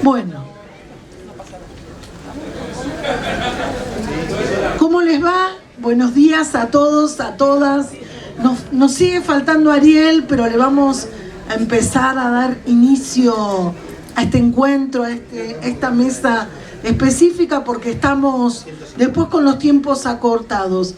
Bueno, ¿cómo les va? Buenos días a todos, a todas. Nos sigue faltando Ariel, pero le vamos a empezar a dar inicio a este encuentro, a esta mesa específica, porque estamos después con los tiempos acortados.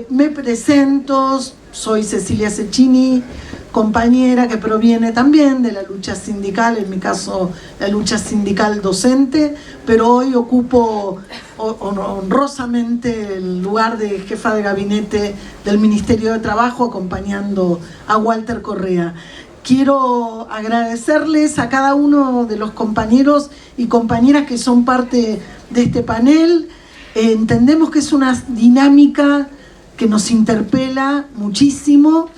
Me presento, soy Cecilia Cecchini, compañera que proviene también de la lucha sindical, en mi caso la lucha sindical docente, pero hoy ocupo honrosamente el lugar de jefa de gabinete del Ministerio de Trabajo, acompañando a Walter Correa. Quiero agradecerles a cada uno de los compañeros y compañeras que son parte de este panel. Entendemos que es una dinámica que nos interpela muchísimo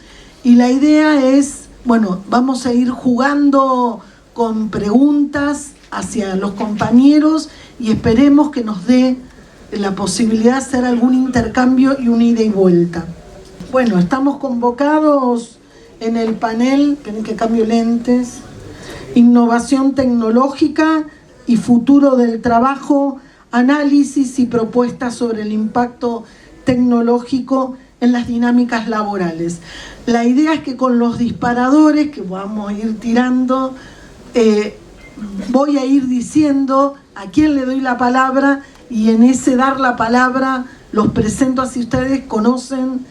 y la idea es, bueno, vamos a ir jugando con preguntas hacia los compañeros y esperemos que nos dé la posibilidad de hacer algún intercambio y una ida y vuelta. Bueno, estamos convocados en el panel, esperen que cambio lentes, Innovación Tecnológica y Futuro del Trabajo, análisis y propuestas sobre el impacto tecnológico en las dinámicas laborales. La idea es que con los disparadores que vamos a ir tirando, voy a ir diciendo a quién le doy la palabra y en ese dar la palabra los presento así ustedes conocen,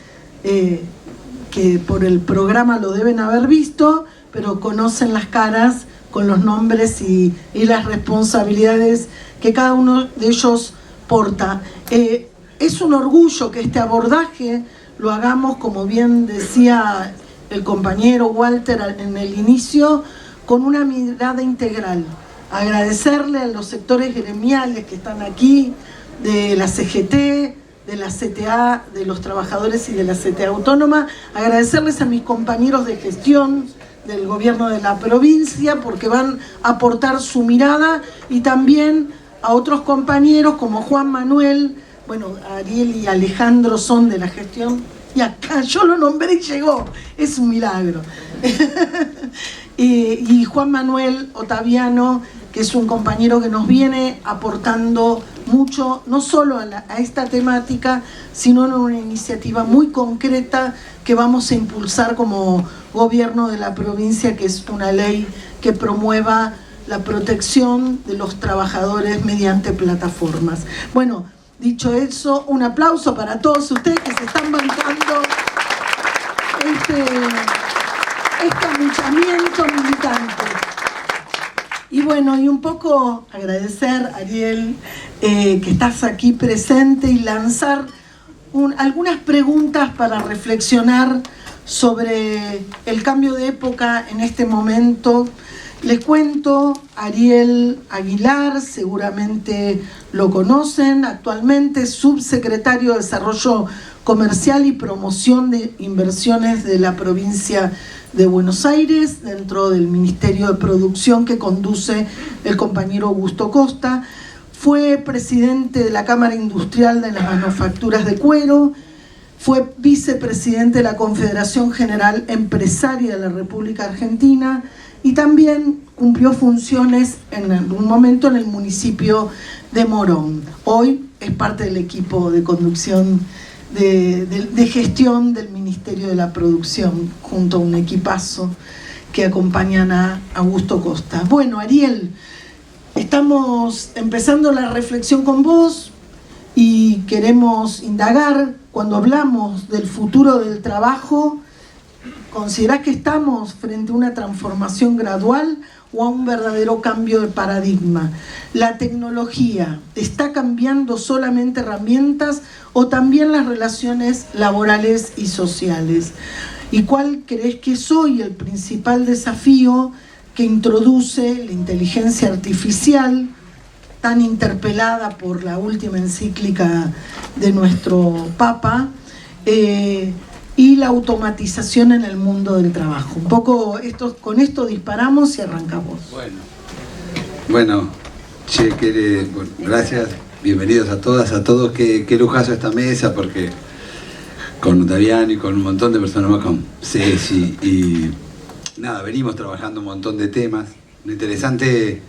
que por el programa lo deben haber visto, pero conocen las caras con los nombres y las responsabilidades que cada uno de ellos porta. Es un orgullo que este abordaje lo hagamos, como bien decía el compañero Walter en el inicio, con una mirada integral. Agradecerle a los sectores gremiales que están aquí, de la CGT, de la CTA, de los trabajadores y de la CTA Autónoma, agradecerles a mis compañeros de gestión del gobierno de la provincia porque van a aportar su mirada y también a otros compañeros como Juan Manuel, bueno, Ariel y Alejandro son de la gestión y acá yo lo nombré y llegó, es un milagro. Y Juan Manuel Otaviano, que es un compañero que nos viene aportando mucho, no solo a esta temática, sino en una iniciativa muy concreta que vamos a impulsar como gobierno de la provincia, que es una ley que promueva la protección de los trabajadores mediante plataformas. Bueno, dicho eso, un aplauso para todos ustedes que se están bancando este amuchamiento militante. Y bueno, y un poco agradecer, Ariel, que estás aquí presente y lanzar algunas preguntas para reflexionar sobre el cambio de época en este momento. Les cuento, Ariel Aguilar, seguramente lo conocen, actualmente es subsecretario de Desarrollo Comercial y Promoción de Inversiones de la provincia de Buenos Aires, dentro del Ministerio de Producción que conduce el compañero Augusto Costa. Fue presidente de la Cámara Industrial de las Manufacturas de Cuero, fue vicepresidente de la Confederación General Empresaria de la República Argentina y también cumplió funciones en algún momento en el municipio de Morón. Hoy es parte del equipo de conducción de gestión del Ministerio de la Producción, junto a un equipazo que acompañan a Augusto Costa. Bueno, Ariel, estamos empezando la reflexión con vos y queremos indagar, cuando hablamos del futuro del trabajo, ¿considerás que estamos frente a una transformación gradual o a un verdadero cambio de paradigma? ¿La tecnología está cambiando solamente herramientas o también las relaciones laborales y sociales? ¿Y cuál crees que es hoy el principal desafío que introduce la inteligencia artificial, tan interpelada por la última encíclica de nuestro Papa, y la automatización en el mundo del trabajo? Un poco con esto disparamos y arrancamos. Bueno, gracias, bienvenidos a todas, a todos. Qué lujazo esta mesa, porque con Otaviano y con un montón de personas más, con Ceci nada, venimos trabajando un montón de temas. Lo interesante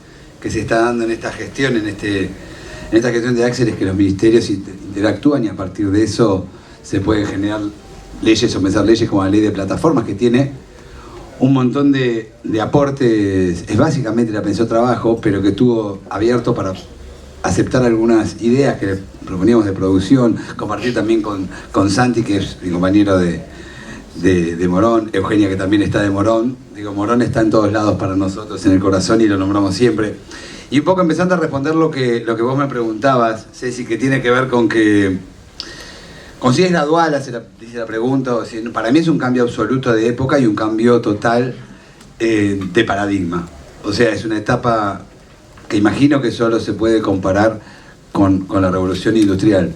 que se está dando en esta gestión, en esta gestión de Axel, es que los ministerios interactúan y a partir de eso se pueden generar leyes o pensar leyes como la ley de plataformas, que tiene un montón de aportes. Es básicamente la pensó trabajo, pero que estuvo abierto para aceptar algunas ideas que le proponíamos de producción, compartir también con Santi, que es mi compañero de Morón, Eugenia, que también está de Morón. Digo, Morón está en todos lados para nosotros, en el corazón, y lo nombramos siempre. Y un poco empezando a responder lo que vos me preguntabas, Ceci, que tiene que ver con que, con si es gradual, dice la pregunta, o si, para mí es un cambio absoluto de época y un cambio total de paradigma. O sea, es una etapa que imagino que solo se puede comparar con la revolución industrial.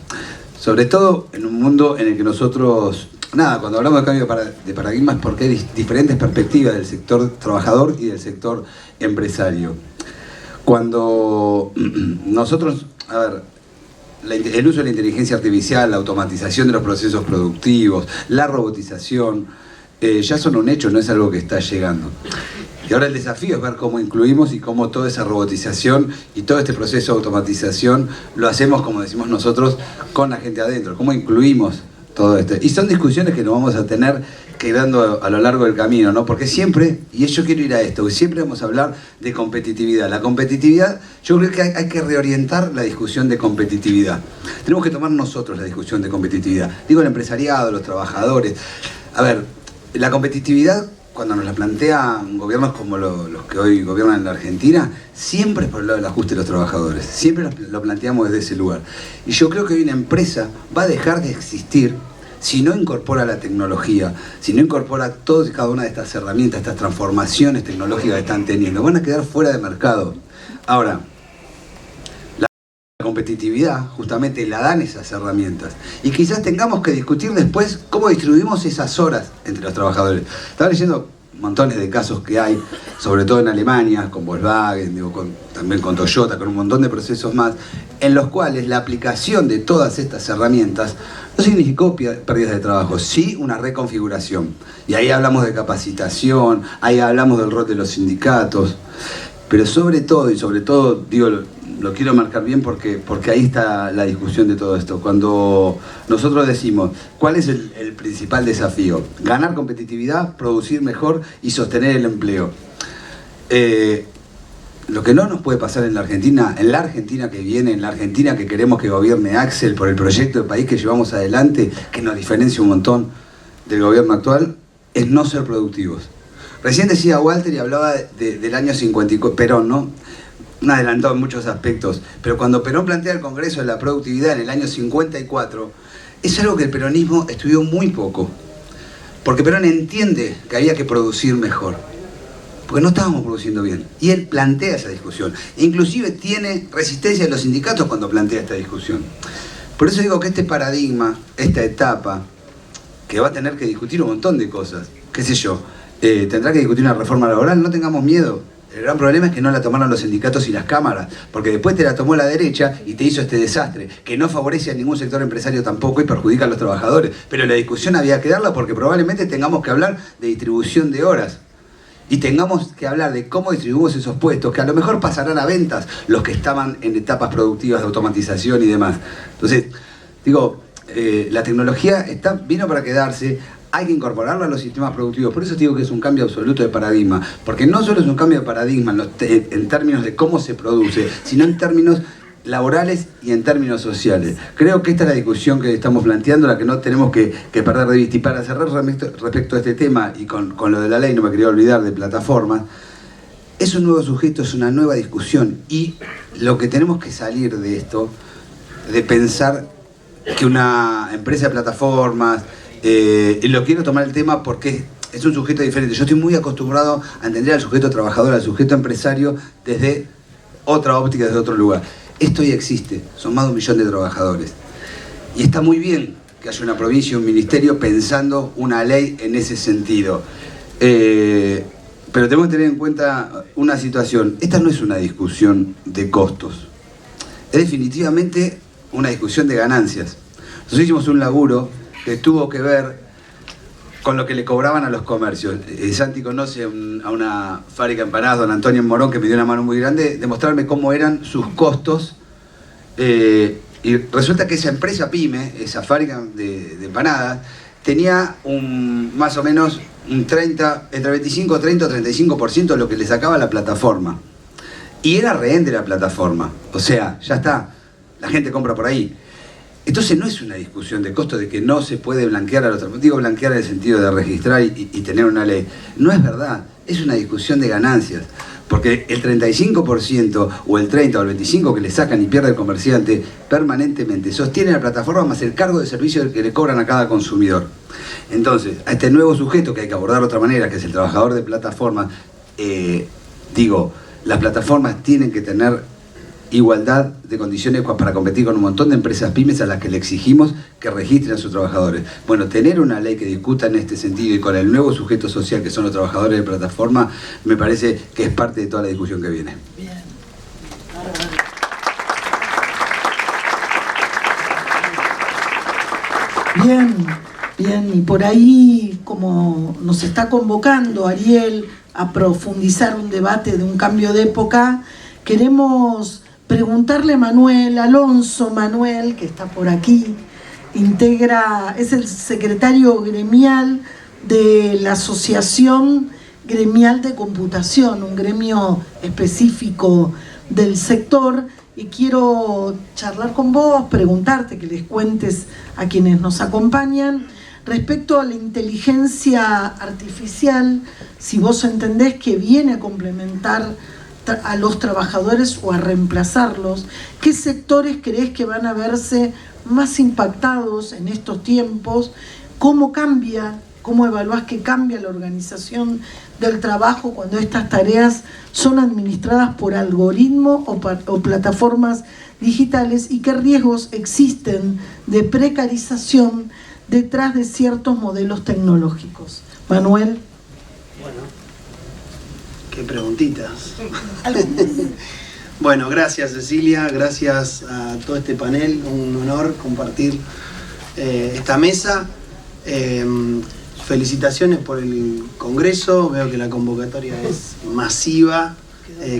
Sobre todo en un mundo en el que nosotros, cuando hablamos de cambio de paradigmas, porque hay diferentes perspectivas del sector trabajador y del sector empresario. Cuando nosotros, el uso de la inteligencia artificial, la automatización de los procesos productivos, la robotización, ya son un hecho, no es algo que está llegando. Y ahora el desafío es ver cómo incluimos y cómo toda esa robotización y todo este proceso de automatización lo hacemos, como decimos nosotros, con la gente adentro, cómo incluimos todo esto. Y son discusiones que nos vamos a tener que ir dando a lo largo del camino, ¿no? Porque siempre, y yo quiero ir a esto, siempre vamos a hablar de competitividad. La competitividad, yo creo que hay que reorientar la discusión de competitividad. Tenemos que tomar nosotros la discusión de competitividad. Digo, el empresariado, los trabajadores. A ver, la competitividad, cuando nos la plantean gobiernos como los que hoy gobiernan en la Argentina, siempre es por el lado del ajuste de los trabajadores. Siempre lo planteamos desde ese lugar. Y yo creo que hoy una empresa va a dejar de existir si no incorpora la tecnología, si no incorpora todas y cada una de estas herramientas, estas transformaciones tecnológicas que están teniendo. Van a quedar fuera de mercado. Ahora, la competitividad justamente la dan esas herramientas. Y quizás tengamos que discutir después cómo distribuimos esas horas entre los trabajadores. Estaba leyendo montones de casos que hay, sobre todo en Alemania, con Volkswagen, también con Toyota, con un montón de procesos más, en los cuales la aplicación de todas estas herramientas no significó pérdidas de trabajo, sí una reconfiguración. Y ahí hablamos de capacitación, ahí hablamos del rol de los sindicatos, pero sobre todo, digo, lo quiero marcar bien porque ahí está la discusión de todo esto. Cuando nosotros decimos, ¿cuál es el principal desafío? Ganar competitividad, producir mejor y sostener el empleo. Lo que no nos puede pasar en la Argentina que viene, en la Argentina que queremos que gobierne Axel por el proyecto de país que llevamos adelante, que nos diferencia un montón del gobierno actual, es no ser productivos. Recién decía Walter y hablaba del año 54, Perón, ¿no? Un adelantado en muchos aspectos, pero cuando Perón plantea el Congreso de la Productividad en el año 54, es algo que el peronismo estudió muy poco, porque Perón entiende que había que producir mejor, porque no estábamos produciendo bien, y él plantea esa discusión, inclusive tiene resistencia de los sindicatos cuando plantea esta discusión. Por eso digo que este paradigma, esta etapa, que va a tener que discutir un montón de cosas, qué sé yo, tendrá que discutir una reforma laboral, no tengamos miedo. El gran problema es que no la tomaron los sindicatos y las cámaras, porque después te la tomó la derecha y te hizo este desastre, que no favorece a ningún sector empresario tampoco y perjudica a los trabajadores. Pero la discusión había que darla porque probablemente tengamos que hablar de distribución de horas. Y tengamos que hablar de cómo distribuimos esos puestos, que a lo mejor pasarán a ventas los que estaban en etapas productivas de automatización y demás. Entonces, digo, la tecnología vino para quedarse. Hay que incorporarla a los sistemas productivos. Por eso digo que es un cambio absoluto de paradigma. Porque no solo es un cambio de paradigma en términos de cómo se produce, sino en términos laborales y en términos sociales. Creo que esta es la discusión que estamos planteando, la que no tenemos que perder de vista. Y para cerrar respecto a este tema, y con lo de la ley, no me quería olvidar de plataformas, es un nuevo sujeto, es una nueva discusión. Y lo que tenemos que salir de esto, de pensar que una empresa de plataformas, y lo quiero tomar el tema porque es un sujeto diferente. Yo estoy muy acostumbrado a entender al sujeto trabajador, al sujeto empresario desde otra óptica, desde otro lugar. Esto ya existe, son más de 1 millón de trabajadores. Y está muy bien que haya una provincia y un ministerio pensando una ley en ese sentido. Pero tenemos que tener en cuenta una situación. Esta no es una discusión de costos. Es definitivamente una discusión de ganancias. Nosotros hicimos un laburo que tuvo que ver con lo que le cobraban a los comercios. Santi conoce a una fábrica de empanadas, don Antonio Morón, que me dio una mano muy grande, de mostrarme cómo eran sus costos. Y resulta que esa empresa pyme, esa fábrica de empanadas, tenía más o menos entre 25, 30 o 35% de lo que le sacaba la plataforma. Y era rehén de la plataforma. O sea, ya está, la gente compra por ahí. Entonces no es una discusión de costo de que no se puede blanquear a los trabajadores. Digo blanquear en el sentido de registrar y tener una ley. No es verdad, es una discusión de ganancias. Porque el 35% o el 30 o el 25% que le sacan y pierde el comerciante permanentemente sostiene la plataforma más el cargo de servicio que le cobran a cada consumidor. Entonces, a este nuevo sujeto que hay que abordar de otra manera, que es el trabajador de plataforma, las plataformas tienen que tener igualdad de condiciones para competir con un montón de empresas pymes a las que le exigimos que registren a sus trabajadores. Bueno, tener una ley que discuta en este sentido y con el nuevo sujeto social que son los trabajadores de plataforma, me parece que es parte de toda la discusión que viene. Bien, y por ahí, como nos está convocando Ariel a profundizar un debate de un cambio de época, queremos preguntarle a Manuel Alonso, que está por aquí, es el secretario gremial de la Asociación Gremial de Computación, un gremio específico del sector, y quiero charlar con vos, preguntarte, que les cuentes a quienes nos acompañan, respecto a la inteligencia artificial, si vos entendés que viene a complementar a los trabajadores o a reemplazarlos, ¿qué sectores creés que van a verse más impactados en estos tiempos? ¿Cómo evaluás que cambia la organización del trabajo cuando estas tareas son administradas por algoritmos o plataformas digitales? ¿Y qué riesgos existen de precarización detrás de ciertos modelos tecnológicos? Manuel. Bueno, qué preguntitas. Bueno, gracias Cecilia, gracias a todo este panel, un honor compartir esta mesa. Felicitaciones por el Congreso, veo que la convocatoria es masiva,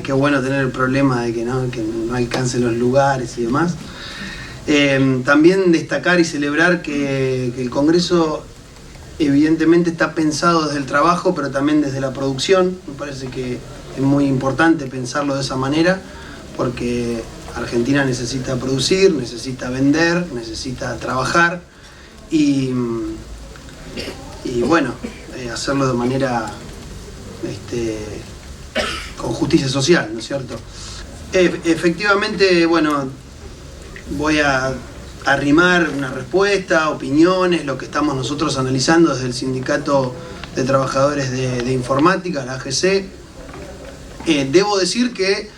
qué bueno tener el problema de que no alcancen los lugares y demás. También destacar y celebrar que el Congreso evidentemente está pensado desde el trabajo, pero también desde la producción. Me parece que es muy importante pensarlo de esa manera, porque Argentina necesita producir, necesita vender, necesita trabajar y bueno, hacerlo de manera con justicia social, ¿no es cierto? Efectivamente, bueno, voy a arrimar una respuesta, opiniones, lo que estamos nosotros analizando desde el Sindicato de Trabajadores de Informática, la AGC. Debo decir que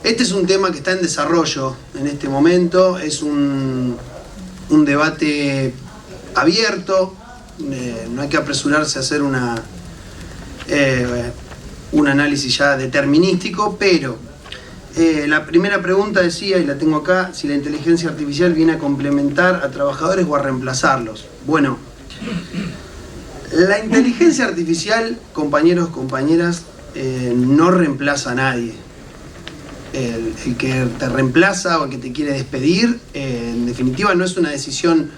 este es un tema que está en desarrollo en este momento, es un debate abierto, no hay que apresurarse a hacer un análisis ya determinístico, pero la primera pregunta decía, y la tengo acá, si la inteligencia artificial viene a complementar a trabajadores o a reemplazarlos. Bueno, la inteligencia artificial, compañeros, compañeras, no reemplaza a nadie. El que te reemplaza o el que te quiere despedir, en definitiva no es una decisión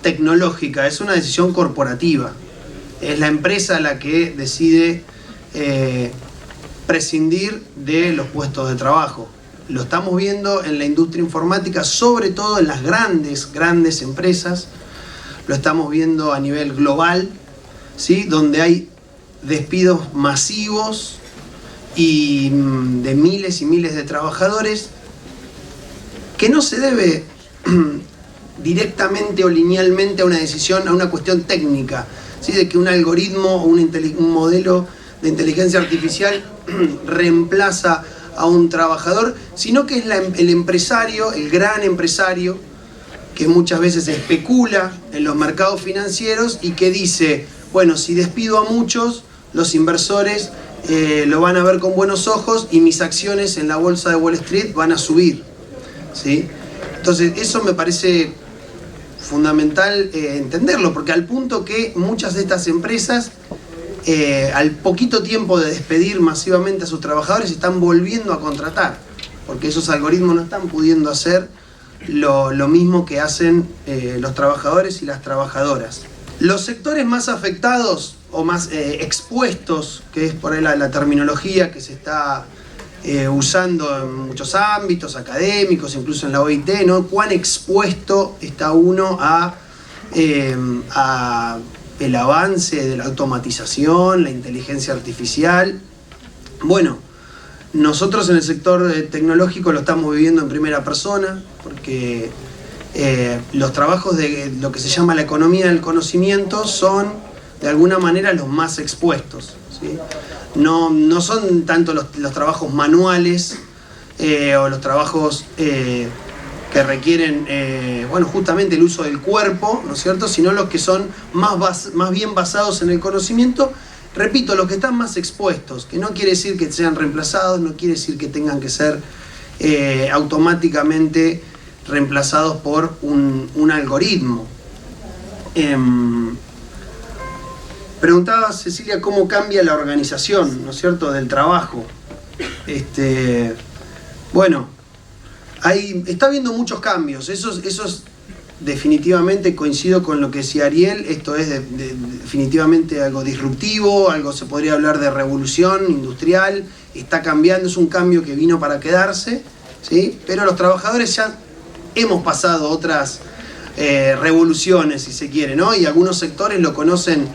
tecnológica, es una decisión corporativa. Es la empresa la que decide prescindir de los puestos de trabajo. Lo estamos viendo en la industria informática, sobre todo en las grandes empresas. Lo estamos viendo a nivel global, ¿sí? Donde hay despidos masivos y de miles y miles de trabajadores, que no se debe directamente o linealmente a una decisión, a una cuestión técnica, ¿sí? De que un algoritmo o un modelo de inteligencia artificial reemplaza a un trabajador, sino que es el empresario, el gran empresario, que muchas veces especula en los mercados financieros y que dice, bueno, si despido a muchos, los inversores lo van a ver con buenos ojos y mis acciones en la bolsa de Wall Street van a subir, ¿sí? Entonces eso me parece fundamental entenderlo, porque al punto que muchas de estas empresas, al poquito tiempo de despedir masivamente a sus trabajadores, están volviendo a contratar, porque esos algoritmos no están pudiendo hacer lo mismo que hacen los trabajadores y las trabajadoras. Los sectores más afectados o más expuestos, que es por ahí la terminología que se está usando en muchos ámbitos académicos, incluso en la OIT, ¿no? ¿Cuán expuesto está uno a el avance de la automatización, la inteligencia artificial? Bueno, nosotros en el sector tecnológico lo estamos viviendo en primera persona, porque los trabajos de lo que se llama la economía del conocimiento son de alguna manera los más expuestos, ¿sí? No son tanto los trabajos manuales o los trabajos que requieren bueno, justamente el uso del cuerpo, ¿no es cierto?, sino los que son más bien basados en el conocimiento. Repito, los que están más expuestos, que no quiere decir que sean reemplazados, no quiere decir que tengan que ser automáticamente reemplazados por un algoritmo. Preguntaba Cecilia cómo cambia la organización, ¿no es cierto?, del trabajo. Bueno, está habiendo muchos cambios, esos definitivamente coincido con lo que decía Ariel. Esto es definitivamente algo disruptivo, algo se podría hablar de revolución industrial, está cambiando, es un cambio que vino para quedarse, ¿sí? Pero los trabajadores ya hemos pasado otras revoluciones, si se quiere, ¿no? Y algunos sectores lo conocen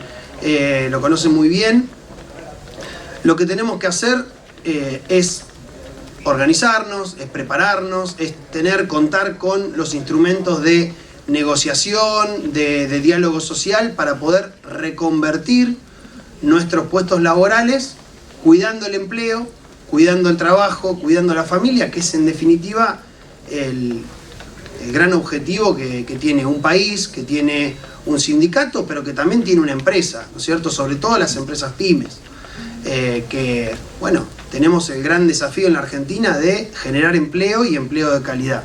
muy bien. Lo que tenemos que hacer es organizarnos, es prepararnos, es contar con los instrumentos de negociación, de diálogo social, para poder reconvertir nuestros puestos laborales, cuidando el empleo, cuidando el trabajo, cuidando la familia, que es en definitiva el gran objetivo que tiene un país, que tiene un sindicato, pero que también tiene una empresa, ¿no es cierto?, sobre todo las empresas pymes, que, bueno, tenemos el gran desafío en la Argentina de generar empleo y empleo de calidad.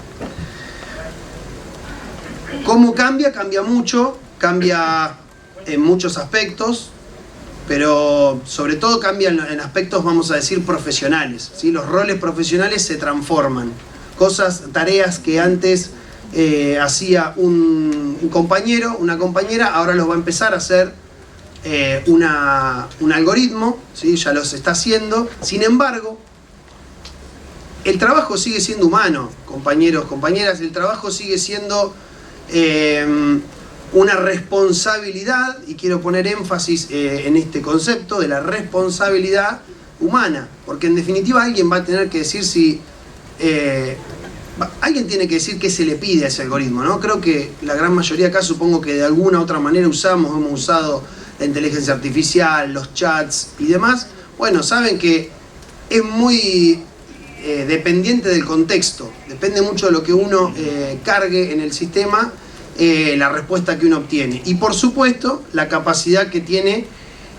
¿Cómo cambia? Cambia mucho, cambia en muchos aspectos, pero sobre todo cambia en aspectos, vamos a decir, profesionales, ¿sí? Los roles profesionales se transforman. Tareas que antes hacía un compañero, una compañera, ahora los va a empezar a hacer un algoritmo, ¿sí? Ya los está haciendo. Sin embargo, el trabajo sigue siendo humano, compañeros, compañeras, el trabajo sigue siendo una responsabilidad, y quiero poner énfasis en este concepto de la responsabilidad humana, porque en definitiva alguien va a tener que decir alguien tiene que decir qué se le pide a ese algoritmo, ¿no? Creo que la gran mayoría acá, supongo que de alguna u otra manera hemos usado la inteligencia artificial, los chats y demás. Bueno, saben que es muy dependiente del contexto, depende mucho de lo que uno cargue en el sistema, la respuesta que uno obtiene. Y por supuesto, la capacidad que tiene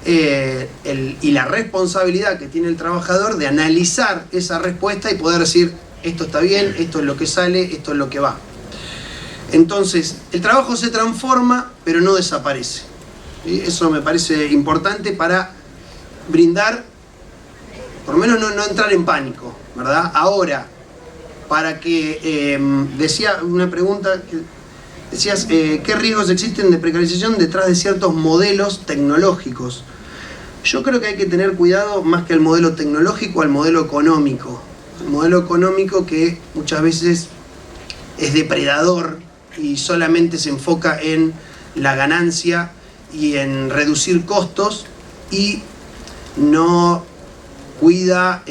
y la responsabilidad que tiene el trabajador de analizar esa respuesta y poder decir: esto está bien, esto es lo que sale, esto es lo que va. Entonces, el trabajo se transforma, pero no desaparece. ¿Sí? Eso me parece importante para brindar, por lo menos no entrar en pánico, ¿verdad? Ahora, para que, decía una pregunta, decías, ¿qué riesgos existen de precarización detrás de ciertos modelos tecnológicos? Yo creo que hay que tener cuidado, más que al modelo tecnológico, al modelo económico. El modelo económico, que muchas veces es depredador y solamente se enfoca en la ganancia y en reducir costos, y no cuida,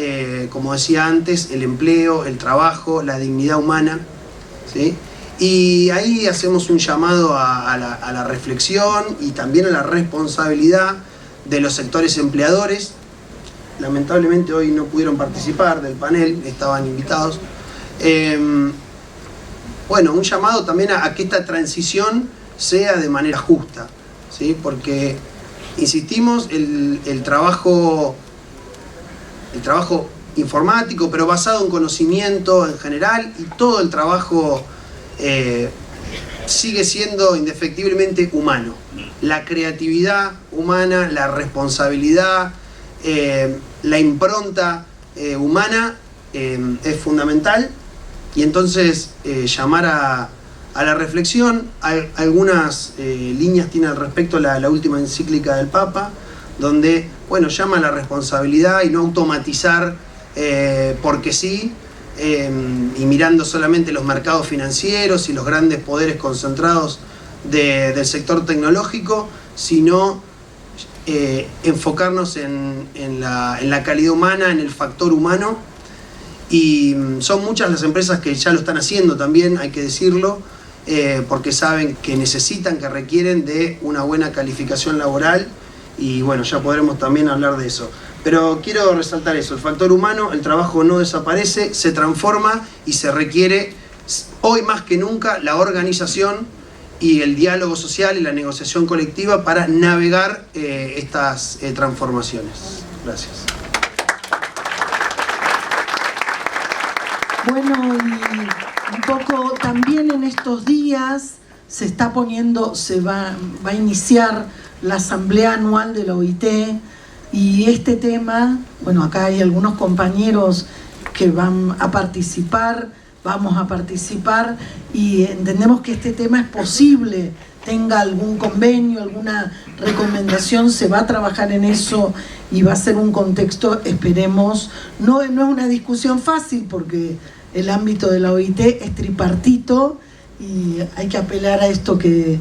como decía antes, el empleo, el trabajo, la dignidad humana, ¿sí? Y ahí hacemos un llamado a la reflexión y también a la responsabilidad de los sectores empleadores. Lamentablemente hoy no pudieron participar del panel, estaban invitados. Bueno, un llamado también a que esta transición sea de manera justa, ¿sí? Porque, insistimos, el trabajo informático, pero basado en conocimiento en general, y todo el trabajo sigue siendo indefectiblemente humano. La creatividad humana, la responsabilidad, la impronta humana es fundamental, y entonces llamar a la reflexión. Algunas líneas tiene al respecto la última encíclica del Papa, donde llama a la responsabilidad y no automatizar porque sí, y mirando solamente los mercados financieros y los grandes poderes concentrados del sector tecnológico, sino enfocarnos en la calidad humana, en el factor humano. Y son muchas las empresas que ya lo están haciendo también, hay que decirlo, porque saben que necesitan, que requieren de una buena calificación laboral, y ya podremos también hablar de eso. Pero quiero resaltar eso, el factor humano, el trabajo no desaparece, se transforma, y se requiere hoy más que nunca la organización y el diálogo social y la negociación colectiva para navegar estas transformaciones. Gracias. Bueno, y un poco también en estos días va a iniciar la asamblea anual de la OIT, y este tema, acá hay algunos compañeros que vamos a participar, y entendemos que este tema es posible, tenga algún convenio, alguna recomendación, se va a trabajar en eso, y va a ser un contexto, esperemos, no es una discusión fácil, porque el ámbito de la OIT es tripartito, y hay que apelar a esto que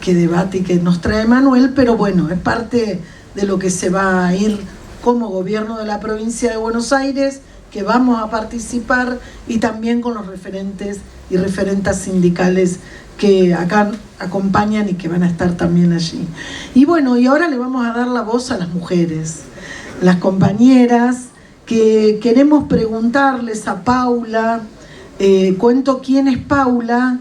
debate y que nos trae Manuel, pero es parte de lo que se va a ir como gobierno de la provincia de Buenos Aires, que vamos a participar, y también con los referentes y referentas sindicales que acá acompañan y que van a estar también allí. Y ahora le vamos a dar la voz a las mujeres, las compañeras, que queremos preguntarles a Paula. Cuento quién es Paula.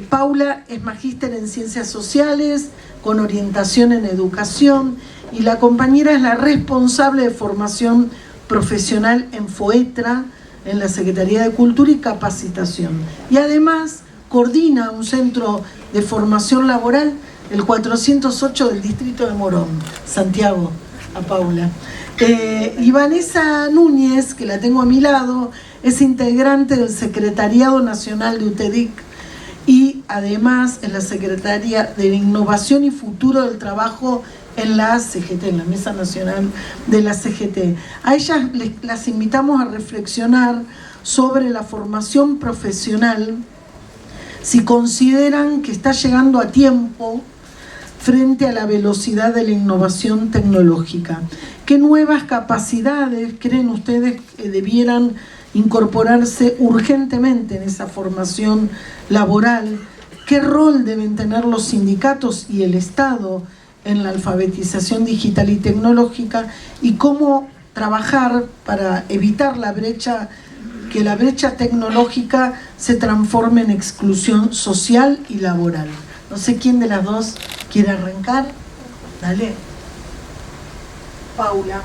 Paula es magíster en Ciencias Sociales, con orientación en Educación, y la compañera es la responsable de formación profesional en FOETRA, en la Secretaría de Cultura y Capacitación. Y además coordina un centro de formación laboral, el 408 del distrito de Morón, Santiago, a Paula. Y Vanessa Núñez, que la tengo a mi lado, es integrante del Secretariado Nacional de UTEDIC, y además es la secretaria de Innovación y Futuro del Trabajo en la CGT, en la Mesa Nacional de la CGT. A ellas las invitamos a reflexionar sobre la formación profesional, si consideran que está llegando a tiempo frente a la velocidad de la innovación tecnológica. ¿Qué nuevas capacidades creen ustedes que debieran incorporarse urgentemente en esa formación laboral? ¿Qué rol deben tener los sindicatos y el Estado en la alfabetización digital y tecnológica? ¿Y cómo trabajar para evitar que la brecha tecnológica se transforme en exclusión social y laboral? No sé quién de las dos quiere arrancar. Dale. Paula.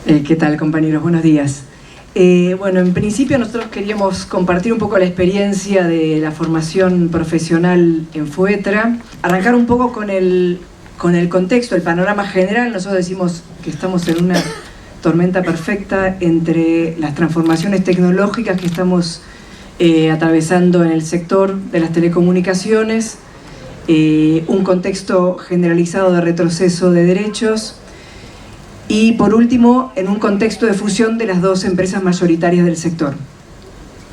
¿Qué tal, compañeros? Buenos días. En principio nosotros queríamos compartir un poco la experiencia de la formación profesional en FOETRA, arrancar un poco con el contexto, el panorama general. Nosotros decimos que estamos en una tormenta perfecta entre las transformaciones tecnológicas que estamos atravesando en el sector de las telecomunicaciones, un contexto generalizado de retroceso de derechos, y por último, en un contexto de fusión de las dos empresas mayoritarias del sector,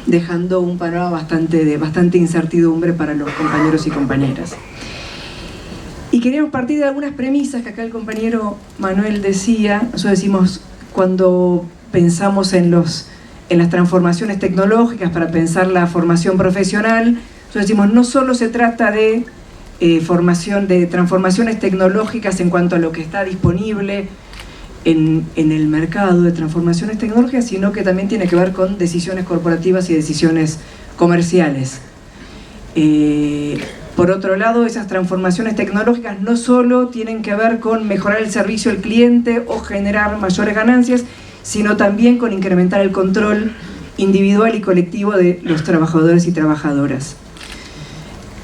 dejando un panorama de bastante incertidumbre para los compañeros y compañeras. Y queríamos partir de algunas premisas que acá el compañero Manuel decía. Nosotros decimos, cuando pensamos en las transformaciones tecnológicas para pensar la formación profesional, nosotros decimos, no solo se trata de transformaciones tecnológicas en cuanto a lo que está disponible en el mercado de transformaciones tecnológicas, sino que también tiene que ver con decisiones corporativas y decisiones comerciales. Por otro lado, esas transformaciones tecnológicas no solo tienen que ver con mejorar el servicio al cliente o generar mayores ganancias, sino también con incrementar el control individual y colectivo de los trabajadores y trabajadoras.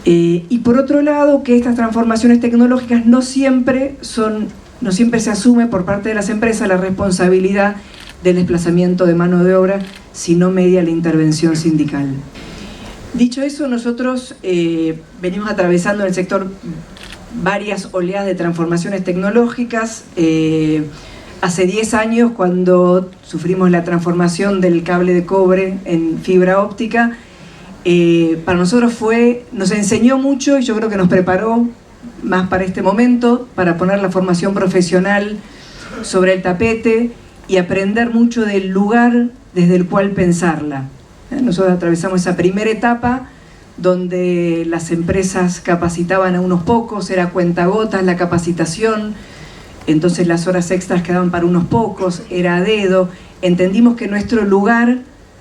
Y por otro lado, que estas transformaciones tecnológicas no siempre se asume por parte de las empresas la responsabilidad del desplazamiento de mano de obra, sino media la intervención sindical. Dicho eso, nosotros venimos atravesando en el sector varias oleadas de transformaciones tecnológicas. Hace 10 años, cuando sufrimos la transformación del cable de cobre en fibra óptica, para nosotros nos enseñó mucho y yo creo que nos preparó más para este momento, para poner la formación profesional sobre el tapete y aprender mucho del lugar desde el cual pensarla. Nosotros atravesamos esa primera etapa donde las empresas capacitaban a unos pocos, era cuentagotas la capacitación, entonces las horas extras quedaban para unos pocos, era a dedo. Entendimos que nuestro lugar,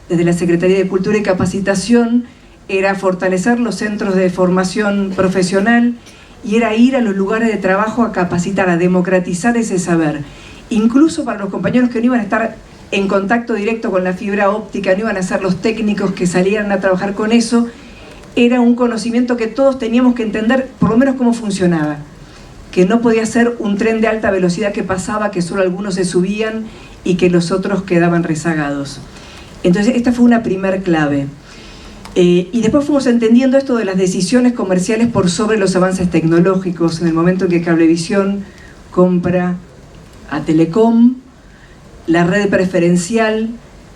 desde la Secretaría de Cultura y Capacitación, era fortalecer los centros de formación profesional y era ir a los lugares de trabajo a capacitar, a democratizar ese saber. Incluso para los compañeros que no iban a estar en contacto directo con la fibra óptica, no iban a ser los técnicos que salieran a trabajar con eso, era un conocimiento que todos teníamos que entender, por lo menos cómo funcionaba, que no podía ser un tren de alta velocidad que pasaba, que solo algunos se subían y que los otros quedaban rezagados. Entonces esta fue una primer clave. Y después fuimos entendiendo esto de las decisiones comerciales por sobre los avances tecnológicos. En el momento en que Cablevisión compra a Telecom, la red preferencial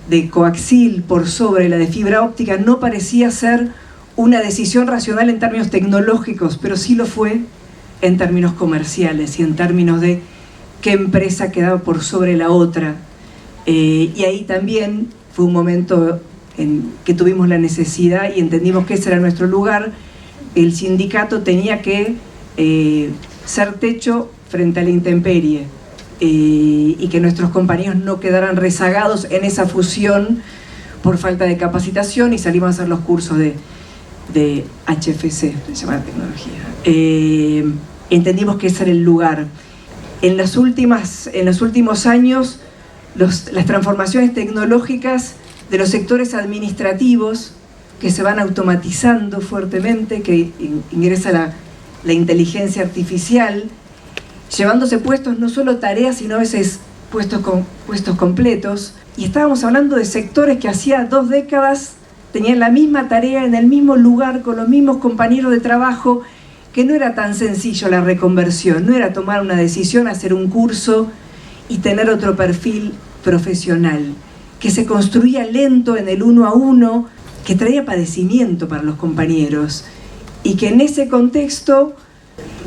de coaxil por sobre la de fibra óptica no parecía ser una decisión racional en términos tecnológicos, pero sí lo fue en términos comerciales y en términos de qué empresa quedaba por sobre la otra. Y ahí también fue un momento en que tuvimos la necesidad y entendimos que ese era nuestro lugar. El sindicato tenía que ser techo frente a la intemperie y que nuestros compañeros no quedaran rezagados en esa fusión por falta de capacitación, y salimos a hacer los cursos de HFC, se llama la tecnología. Entendimos que ese era el lugar. En los últimos años, las transformaciones tecnológicas de los sectores administrativos que se van automatizando fuertemente, que ingresa la inteligencia artificial, llevándose puestos no solo tareas, sino a veces puestos completos. Y estábamos hablando de sectores que hacía 2 décadas tenían la misma tarea en el mismo lugar, con los mismos compañeros de trabajo, que no era tan sencillo la reconversión, no era tomar una decisión, hacer un curso y tener otro perfil profesional, que se construía lento en el 1 a 1, que traía padecimiento para los compañeros, y que en ese contexto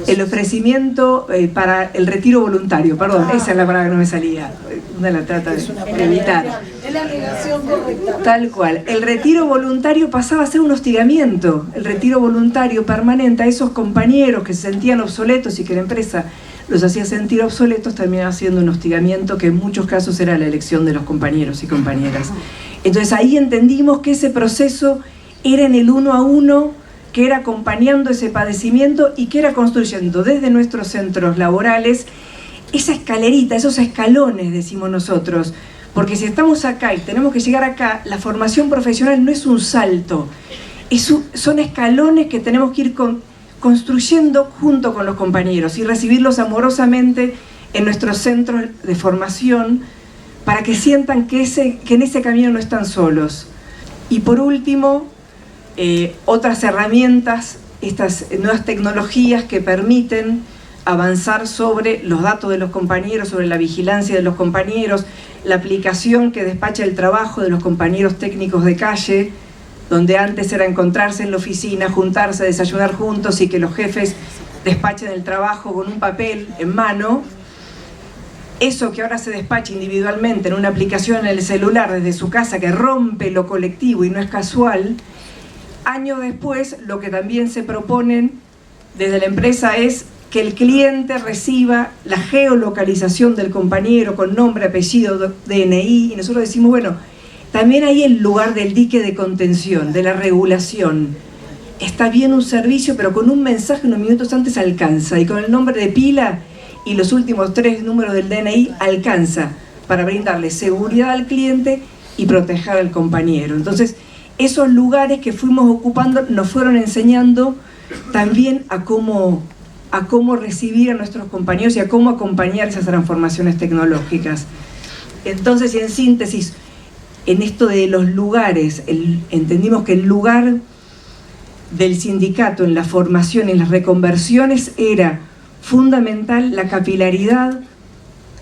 el ofrecimiento para el retiro voluntario, perdón, esa es la palabra que no me salía, una la trata de evitar. Es la negación correcta. Tal cual, el retiro voluntario pasaba a ser un hostigamiento, el retiro voluntario permanente a esos compañeros que se sentían obsoletos y que la empresa los hacía sentir obsoletos, terminaba siendo un hostigamiento que en muchos casos era la elección de los compañeros y compañeras. Entonces ahí entendimos que ese proceso era en el 1 a 1, que era acompañando ese padecimiento y que era construyendo desde nuestros centros laborales esa escalerita, esos escalones, decimos nosotros, porque si estamos acá y tenemos que llegar acá, la formación profesional no es un salto, son escalones que tenemos que ir construyendo junto con los compañeros y recibirlos amorosamente en nuestros centros de formación para que sientan que en ese camino no están solos. Y por último, otras herramientas, estas nuevas tecnologías que permiten avanzar sobre los datos de los compañeros, sobre la vigilancia de los compañeros, la aplicación que despacha el trabajo de los compañeros técnicos de calle, donde antes era encontrarse en la oficina, juntarse, desayunar juntos y que los jefes despachen el trabajo con un papel en mano. Eso que ahora se despacha individualmente en una aplicación en el celular desde su casa, que rompe lo colectivo y no es casual, años después lo que también se proponen desde la empresa es que el cliente reciba la geolocalización del compañero con nombre, apellido, DNI, y nosotros decimos, bueno, también hay el lugar del dique de contención, de la regulación. Está bien un servicio, pero con un mensaje unos minutos antes alcanza, y con el nombre de pila y los últimos 3 números del DNI alcanza para brindarle seguridad al cliente y proteger al compañero. Entonces, esos lugares que fuimos ocupando nos fueron enseñando también a cómo recibir a nuestros compañeros y a cómo acompañar esas transformaciones tecnológicas. Entonces, en síntesis, en esto de los lugares, entendimos que el lugar del sindicato en la formación, en las reconversiones, era fundamental la capilaridad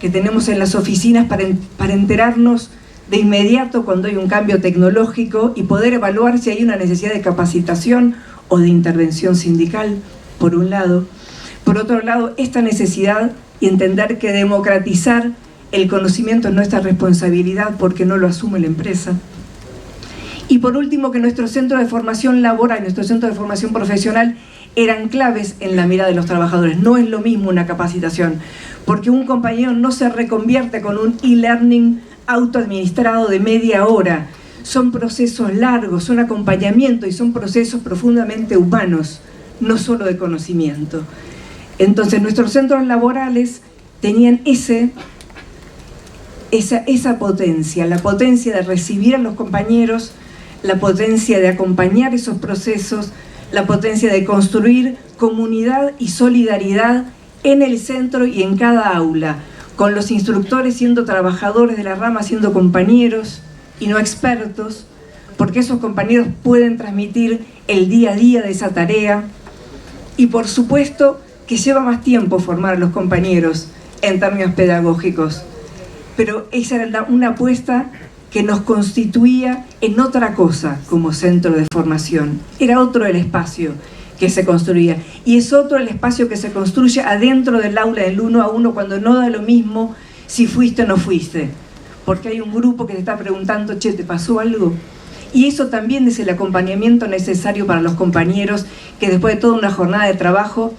que tenemos en las oficinas para enterarnos de inmediato cuando hay un cambio tecnológico y poder evaluar si hay una necesidad de capacitación o de intervención sindical, por un lado. Por otro lado, esta necesidad y entender que democratizar el conocimiento es nuestra responsabilidad porque no lo asume la empresa. Y por último, que nuestro centro de formación laboral, nuestro centro de formación profesional eran claves en la mirada de los trabajadores. No es lo mismo una capacitación, porque un compañero no se reconvierte con un e-learning autoadministrado de media hora. Son procesos largos, son acompañamiento y son procesos profundamente humanos, no solo de conocimiento. Entonces nuestros centros laborales tenían esa potencia, la potencia de recibir a los compañeros, la potencia de acompañar esos procesos, la potencia de construir comunidad y solidaridad en el centro y en cada aula, con los instructores siendo trabajadores de la rama, siendo compañeros y no expertos, porque esos compañeros pueden transmitir el día a día de esa tarea. Y por supuesto que lleva más tiempo formar a los compañeros en términos pedagógicos, pero esa era una apuesta que nos constituía en otra cosa como centro de formación. Era otro el espacio que se construía, y es otro el espacio que se construye adentro del aula, del 1 a 1, cuando no da lo mismo si fuiste o no fuiste, porque hay un grupo que te está preguntando, che, ¿te pasó algo? Y eso también es el acompañamiento necesario para los compañeros que después de toda una jornada de trabajo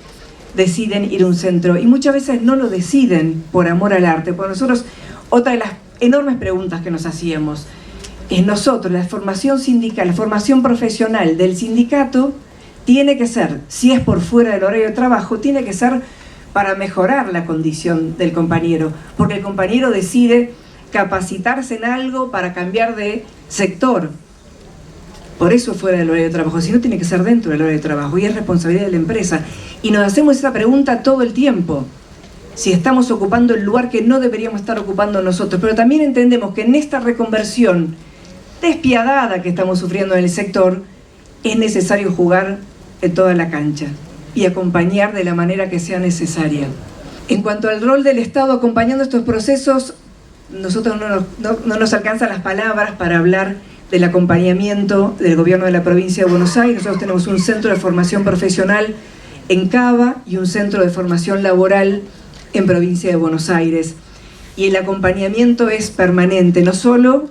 deciden ir a un centro, y muchas veces no lo deciden por amor al arte. Por nosotros, otra de las enormes preguntas que nos hacíamos es: nosotros, la formación sindical, la formación profesional del sindicato tiene que ser, si es por fuera del horario de trabajo, tiene que ser para mejorar la condición del compañero, porque el compañero decide capacitarse en algo para cambiar de sector. Por eso fuera del horario de trabajo, si no tiene que ser dentro del horario de trabajo, y es responsabilidad de la empresa. Y nos hacemos esa pregunta todo el tiempo, si estamos ocupando el lugar que no deberíamos estar ocupando nosotros. Pero también entendemos que en esta reconversión despiadada que estamos sufriendo en el sector, es necesario jugar en toda la cancha y acompañar de la manera que sea necesaria. En cuanto al rol del Estado acompañando estos procesos, nosotros no nos alcanzan las palabras para hablar del acompañamiento del gobierno de la provincia de Buenos Aires. Nosotros tenemos un centro de formación profesional en Cava y un centro de formación laboral en provincia de Buenos Aires. Y el acompañamiento es permanente, no solo,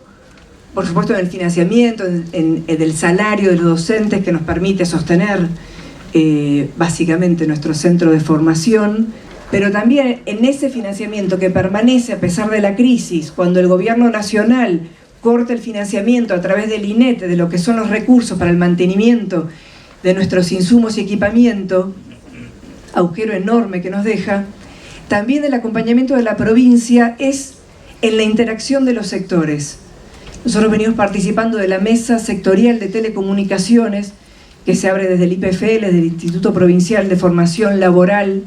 por supuesto, en el financiamiento, en el salario de los docentes que nos permite sostener básicamente nuestro centro de formación, pero también en ese financiamiento que permanece a pesar de la crisis, cuando el gobierno nacional corta el financiamiento a través del INET, de lo que son los recursos para el mantenimiento de nuestros insumos y equipamiento, agujero enorme que nos deja. También el acompañamiento de la provincia es en la interacción de los sectores. Nosotros venimos participando de la mesa sectorial de telecomunicaciones que se abre desde el IPFL, desde el Instituto Provincial de Formación Laboral,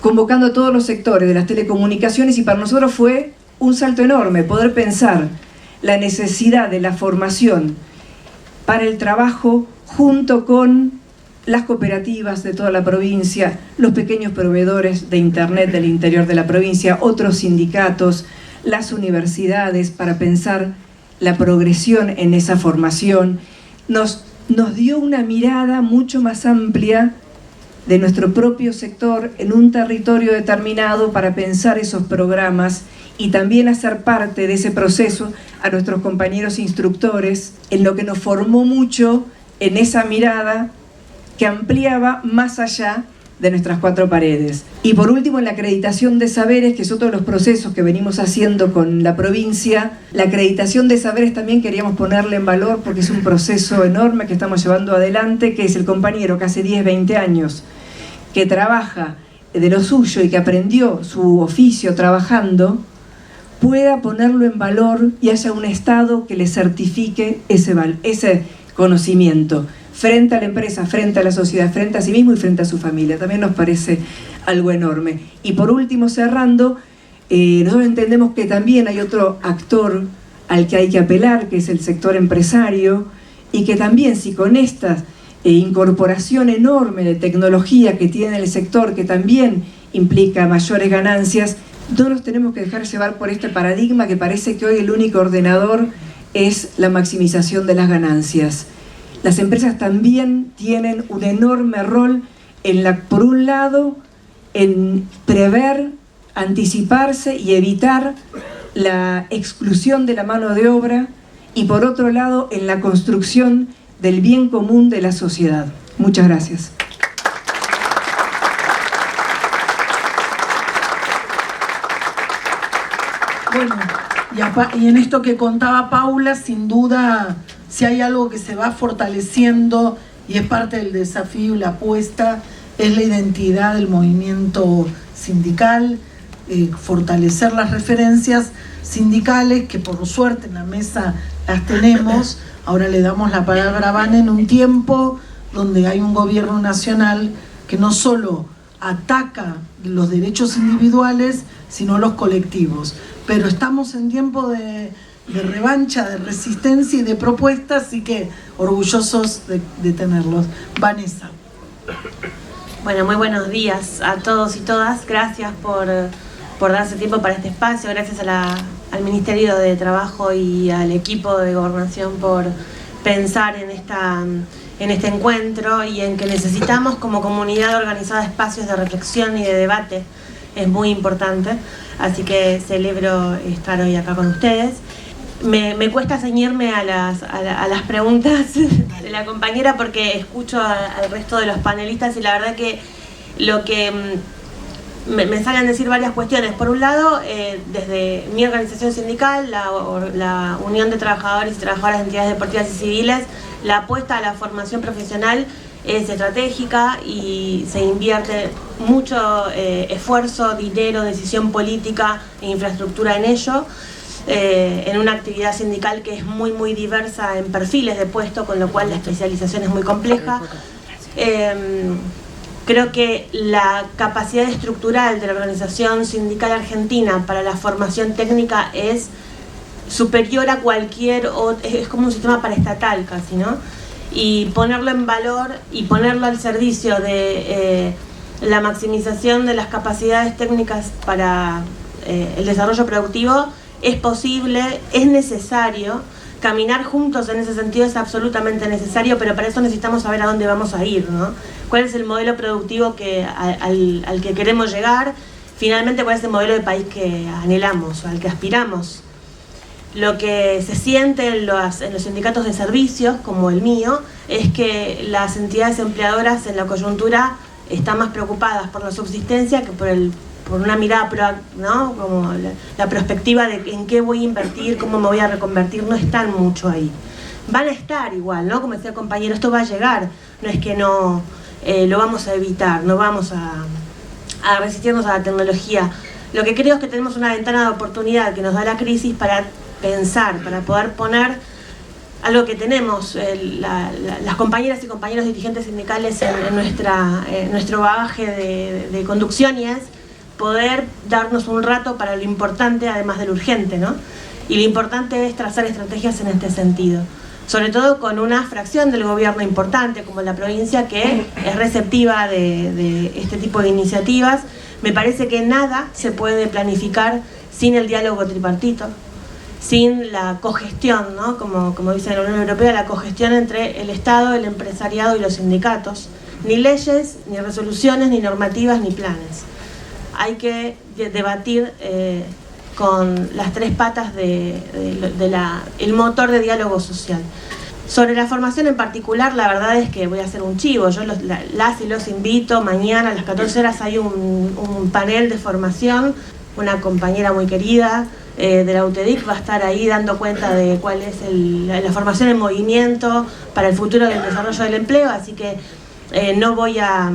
convocando a todos los sectores de las telecomunicaciones, y para nosotros fue un salto enorme poder pensar la necesidad de la formación para el trabajo junto con las cooperativas de toda la provincia, los pequeños proveedores de internet del interior de la provincia, otros sindicatos, las universidades, para pensar la progresión en esa formación. Nos dio una mirada mucho más amplia de nuestro propio sector en un territorio determinado para pensar esos programas y también hacer parte de ese proceso a nuestros compañeros instructores, en lo que nos formó mucho en esa mirada que ampliaba más allá de nuestras cuatro paredes. Y por último, en la acreditación de saberes, que es otro de los procesos que venimos haciendo con la provincia. La acreditación de saberes también queríamos ponerle en valor porque es un proceso enorme que estamos llevando adelante, que es el compañero que hace 10, 20 años, que trabaja de lo suyo y que aprendió su oficio trabajando, pueda ponerlo en valor y haya un Estado que le certifique ese conocimiento frente a la empresa, frente a la sociedad, frente a sí mismo y frente a su familia. También nos parece algo enorme. Y por último, cerrando, nosotros entendemos que también hay otro actor al que hay que apelar, que es el sector empresario, y que también, si con esta incorporación enorme de tecnología que tiene el sector, que también implica mayores ganancias, no nos tenemos que dejar llevar por este paradigma que parece que hoy el único ordenador es la maximización de las ganancias. Las empresas también tienen un enorme rol por un lado, en prever, anticiparse y evitar la exclusión de la mano de obra, y por otro lado, en la construcción del bien común de la sociedad. Muchas gracias. Bueno, y en esto que contaba Paula, sin duda, si hay algo que se va fortaleciendo y es parte del desafío y la apuesta, es la identidad del movimiento sindical, fortalecer las referencias sindicales, que por suerte en la mesa las tenemos. Ahora le damos la palabra a Vane en un tiempo donde hay un gobierno nacional que no solo ataca los derechos individuales, sino los colectivos. Pero estamos en tiempo de revancha, de resistencia y de propuestas, así que orgullosos de tenerlos. Vanessa. Bueno, muy buenos días a todos y todas. Gracias por darse tiempo para este espacio. Gracias al Ministerio de Trabajo y al equipo de Gobernación por pensar en este encuentro y en que necesitamos como comunidad organizada espacios de reflexión y de debate. Es muy importante, así que celebro estar hoy acá con ustedes. Me cuesta ceñirme a las preguntas de la compañera porque escucho al resto de los panelistas y la verdad que lo que me salen a decir varias cuestiones. Por un lado, desde mi organización sindical, la Unión de Trabajadores y Trabajadoras de Entidades Deportivas y Civiles, la apuesta a la formación profesional es estratégica y se invierte mucho esfuerzo, dinero, decisión política e infraestructura en ello, en una actividad sindical que es muy muy diversa en perfiles de puesto, con lo cual la especialización es muy compleja. Creo que la capacidad estructural de la organización sindical argentina para la formación técnica es superior a cualquier otro, es como un sistema paraestatal casi, ¿no? Y ponerlo en valor y ponerlo al servicio de la maximización de las capacidades técnicas para el desarrollo productivo es posible, es necesario. Caminar juntos en ese sentido es absolutamente necesario, pero para eso necesitamos saber a dónde vamos a ir, ¿no? ¿Cuál es el modelo productivo al que queremos llegar? Finalmente, ¿cuál es el modelo de país que anhelamos, al que aspiramos? Lo que se siente en los sindicatos de servicios, como el mío, es que las entidades empleadoras en la coyuntura están más preocupadas por la subsistencia que por una mirada, ¿no? Como la perspectiva de en qué voy a invertir, cómo me voy a reconvertir, no están mucho ahí. Van a estar igual, ¿no? Como decía el compañero, esto va a llegar, no es que no lo vamos a evitar, no vamos a resistirnos a la tecnología. Lo que creo es que tenemos una ventana de oportunidad que nos da la crisis para pensar, para poder poner algo que tenemos, las compañeras y compañeros dirigentes sindicales en nuestro bagaje de conducción, y es poder darnos un rato para lo importante además de lo urgente, ¿no? Y lo importante es trazar estrategias en este sentido, sobre todo con una fracción del gobierno importante como la provincia que es receptiva de este tipo de iniciativas. Me parece que nada se puede planificar sin el diálogo tripartito, sin la cogestión, ¿no? Como dice la Unión Europea, la cogestión entre el Estado, el empresariado y los sindicatos. Ni leyes, ni resoluciones, ni normativas, ni planes. Hay que debatir con las tres patas el motor de diálogo social. Sobre la formación en particular, la verdad es que voy a hacer un chivo. Yo las y los invito, mañana a las 14 horas hay un panel de formación. Una compañera muy querida de la UTEDIC va a estar ahí dando cuenta de cuál es la formación en movimiento para el futuro del desarrollo del empleo, así que no voy a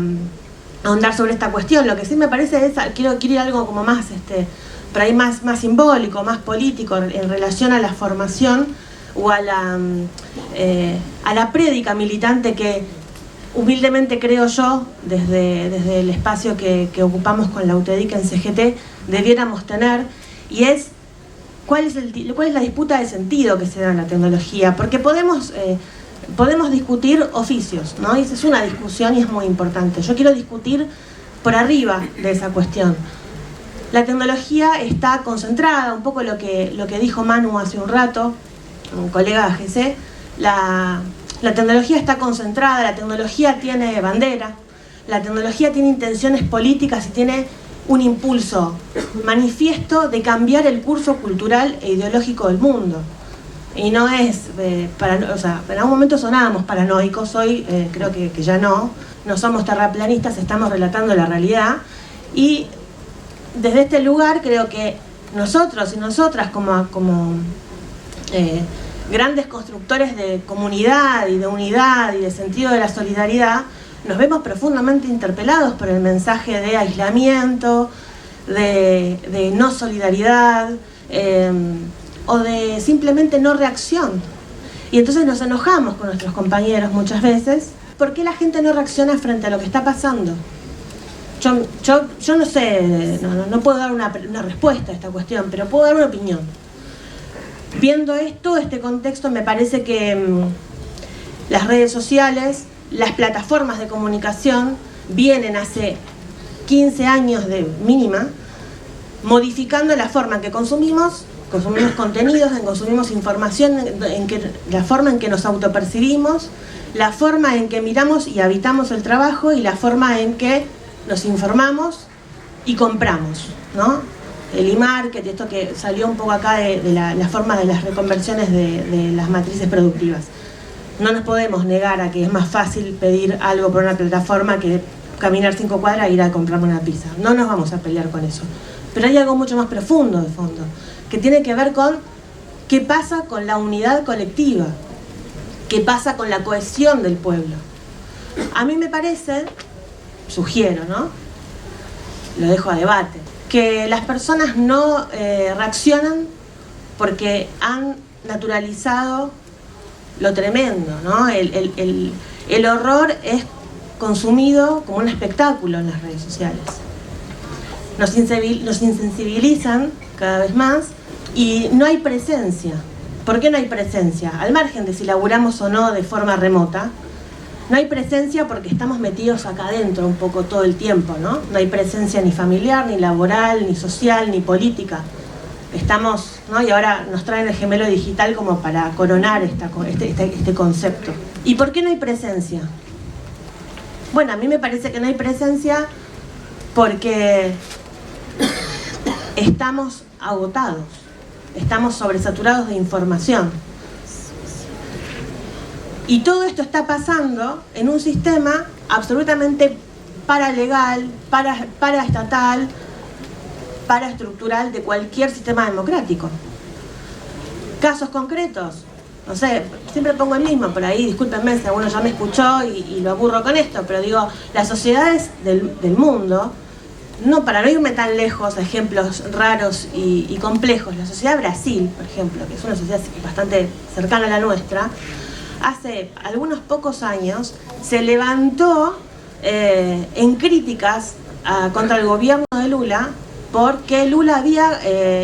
ahondar sobre esta cuestión. Lo que sí me parece es, quiero ir algo como más por ahí más simbólico, más político en relación a la formación o a la prédica militante que humildemente creo yo, desde el espacio que ocupamos con la UTEDIC en CGT, debiéramos tener, y es cuál es la disputa de sentido que se da en la tecnología, porque podemos discutir oficios, ¿no? Y esa es una discusión y es muy importante. Yo quiero discutir por arriba de esa cuestión. La tecnología está concentrada, un poco lo que dijo Manu hace un rato, un colega de AGC, la tecnología está concentrada, la tecnología tiene bandera, la tecnología tiene intenciones políticas y tiene un impulso manifiesto de cambiar el curso cultural e ideológico del mundo. Y no es, en algún momento sonábamos paranoicos, hoy creo que ya no somos terraplanistas, estamos relatando la realidad, y desde este lugar creo que nosotros y nosotras como grandes constructores de comunidad y de unidad y de sentido de la solidaridad, nos vemos profundamente interpelados por el mensaje de aislamiento, de no solidaridad, o de simplemente no reacción. Y entonces nos enojamos con nuestros compañeros muchas veces. ¿Por qué la gente no reacciona frente a lo que está pasando? Yo no sé, no puedo dar una respuesta a esta cuestión, pero puedo dar una opinión. Viendo este contexto, me parece que las redes sociales, las plataformas de comunicación, vienen hace 15 años de mínima, modificando la forma en que consumimos contenidos, en consumimos información, la forma en que nos autopercibimos, la forma en que miramos y habitamos el trabajo y la forma en que nos informamos y compramos, ¿no? El e-market, esto que salió un poco acá de la forma de las reconversiones de las matrices productivas. No nos podemos negar a que es más fácil pedir algo por una plataforma que caminar 5 cuadras e ir a comprarme una pizza. No nos vamos a pelear con eso. Pero hay algo mucho más profundo de fondo, que tiene que ver con qué pasa con la unidad colectiva, qué pasa con la cohesión del pueblo. A mí me parece, sugiero, ¿no? Lo dejo a debate, que las personas no reaccionan porque han naturalizado lo tremendo, ¿no? El horror es consumido como un espectáculo en las redes sociales. Nos insensibilizan cada vez más y no hay presencia. ¿Por qué no hay presencia? Al margen de si laburamos o no de forma remota, no hay presencia porque estamos metidos acá adentro un poco todo el tiempo, ¿no? No hay presencia ni familiar, ni laboral, ni social, ni política. Estamos, ¿no? Y ahora nos traen el gemelo digital como para coronar este concepto. ¿Y por qué no hay presencia? Bueno, a mí me parece que no hay presencia porque estamos agotados, estamos sobresaturados de información. Y todo esto está pasando en un sistema absolutamente paralegal, paraestatal, paraestructural de cualquier sistema democrático. Casos concretos, no sé, siempre pongo el mismo, por ahí, discúlpenme si alguno ya me escuchó y lo aburro con esto, pero digo, las sociedades del mundo, no, para no irme tan lejos, ejemplos raros y complejos, la sociedad de Brasil, por ejemplo, que es una sociedad bastante cercana a la nuestra, hace algunos pocos años se levantó en críticas contra el gobierno de Lula porque Lula había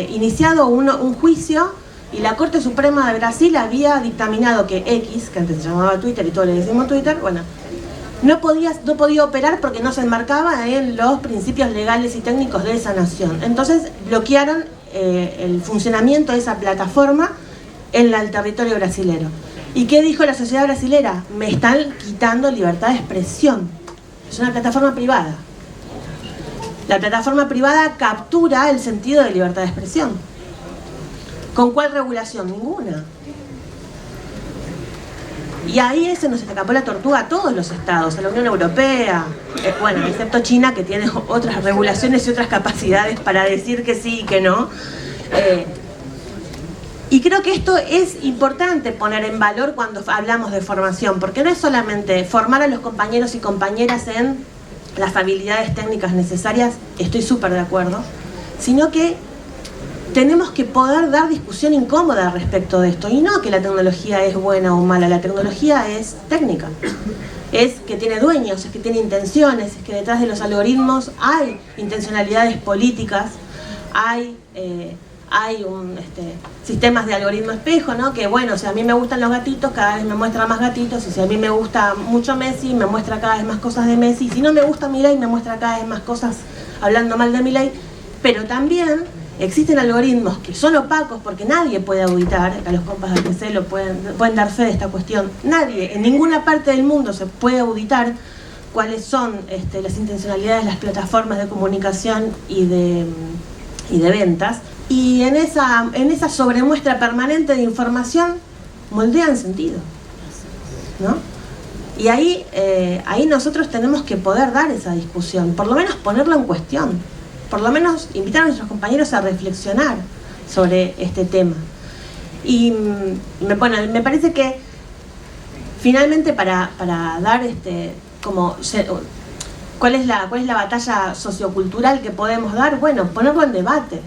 iniciado un juicio y la Corte Suprema de Brasil había dictaminado que X, que antes se llamaba Twitter y todos le decimos Twitter, bueno, no podía operar porque no se enmarcaba en los principios legales y técnicos de esa nación. Entonces bloquearon el funcionamiento de esa plataforma en el territorio brasilero. ¿Y qué dijo la sociedad brasilera? Me están quitando libertad de expresión. Es una plataforma privada. La plataforma privada captura el sentido de libertad de expresión. ¿Con cuál regulación? Ninguna. Y ahí se nos escapó la tortuga a todos los estados, a la Unión Europea, bueno, excepto China, que tiene otras regulaciones y otras capacidades para decir que sí y que no. Y creo que esto es importante poner en valor cuando hablamos de formación, porque no es solamente formar a los compañeros y compañeras en las habilidades técnicas necesarias, estoy súper de acuerdo, sino que tenemos que poder dar discusión incómoda respecto de esto, y no que la tecnología es buena o mala, la tecnología es técnica, es que tiene dueños, es que tiene intenciones, es que detrás de los algoritmos hay intencionalidades políticas, hay sistemas de algoritmo espejo, ¿no? Que bueno, si a mí me gustan los gatitos, cada vez me muestra más gatitos, y si a mí me gusta mucho Messi, me muestra cada vez más cosas de Messi, y si no me gusta Milei, me muestra cada vez más cosas hablando mal de Milei. Pero también existen algoritmos que son opacos porque nadie puede auditar, a los compas de PC lo pueden dar fe de esta cuestión, nadie, en ninguna parte del mundo se puede auditar cuáles son las intencionalidades de las plataformas de comunicación y de ventas, y en esa sobremuestra permanente de información moldean sentido, ¿no? Y ahí nosotros tenemos que poder dar esa discusión, por lo menos ponerlo en cuestión, por lo menos invitar a nuestros compañeros a reflexionar sobre este tema. Y me parece que finalmente para dar ¿cuál es la batalla sociocultural que podemos dar? Bueno, ponerlo en debate.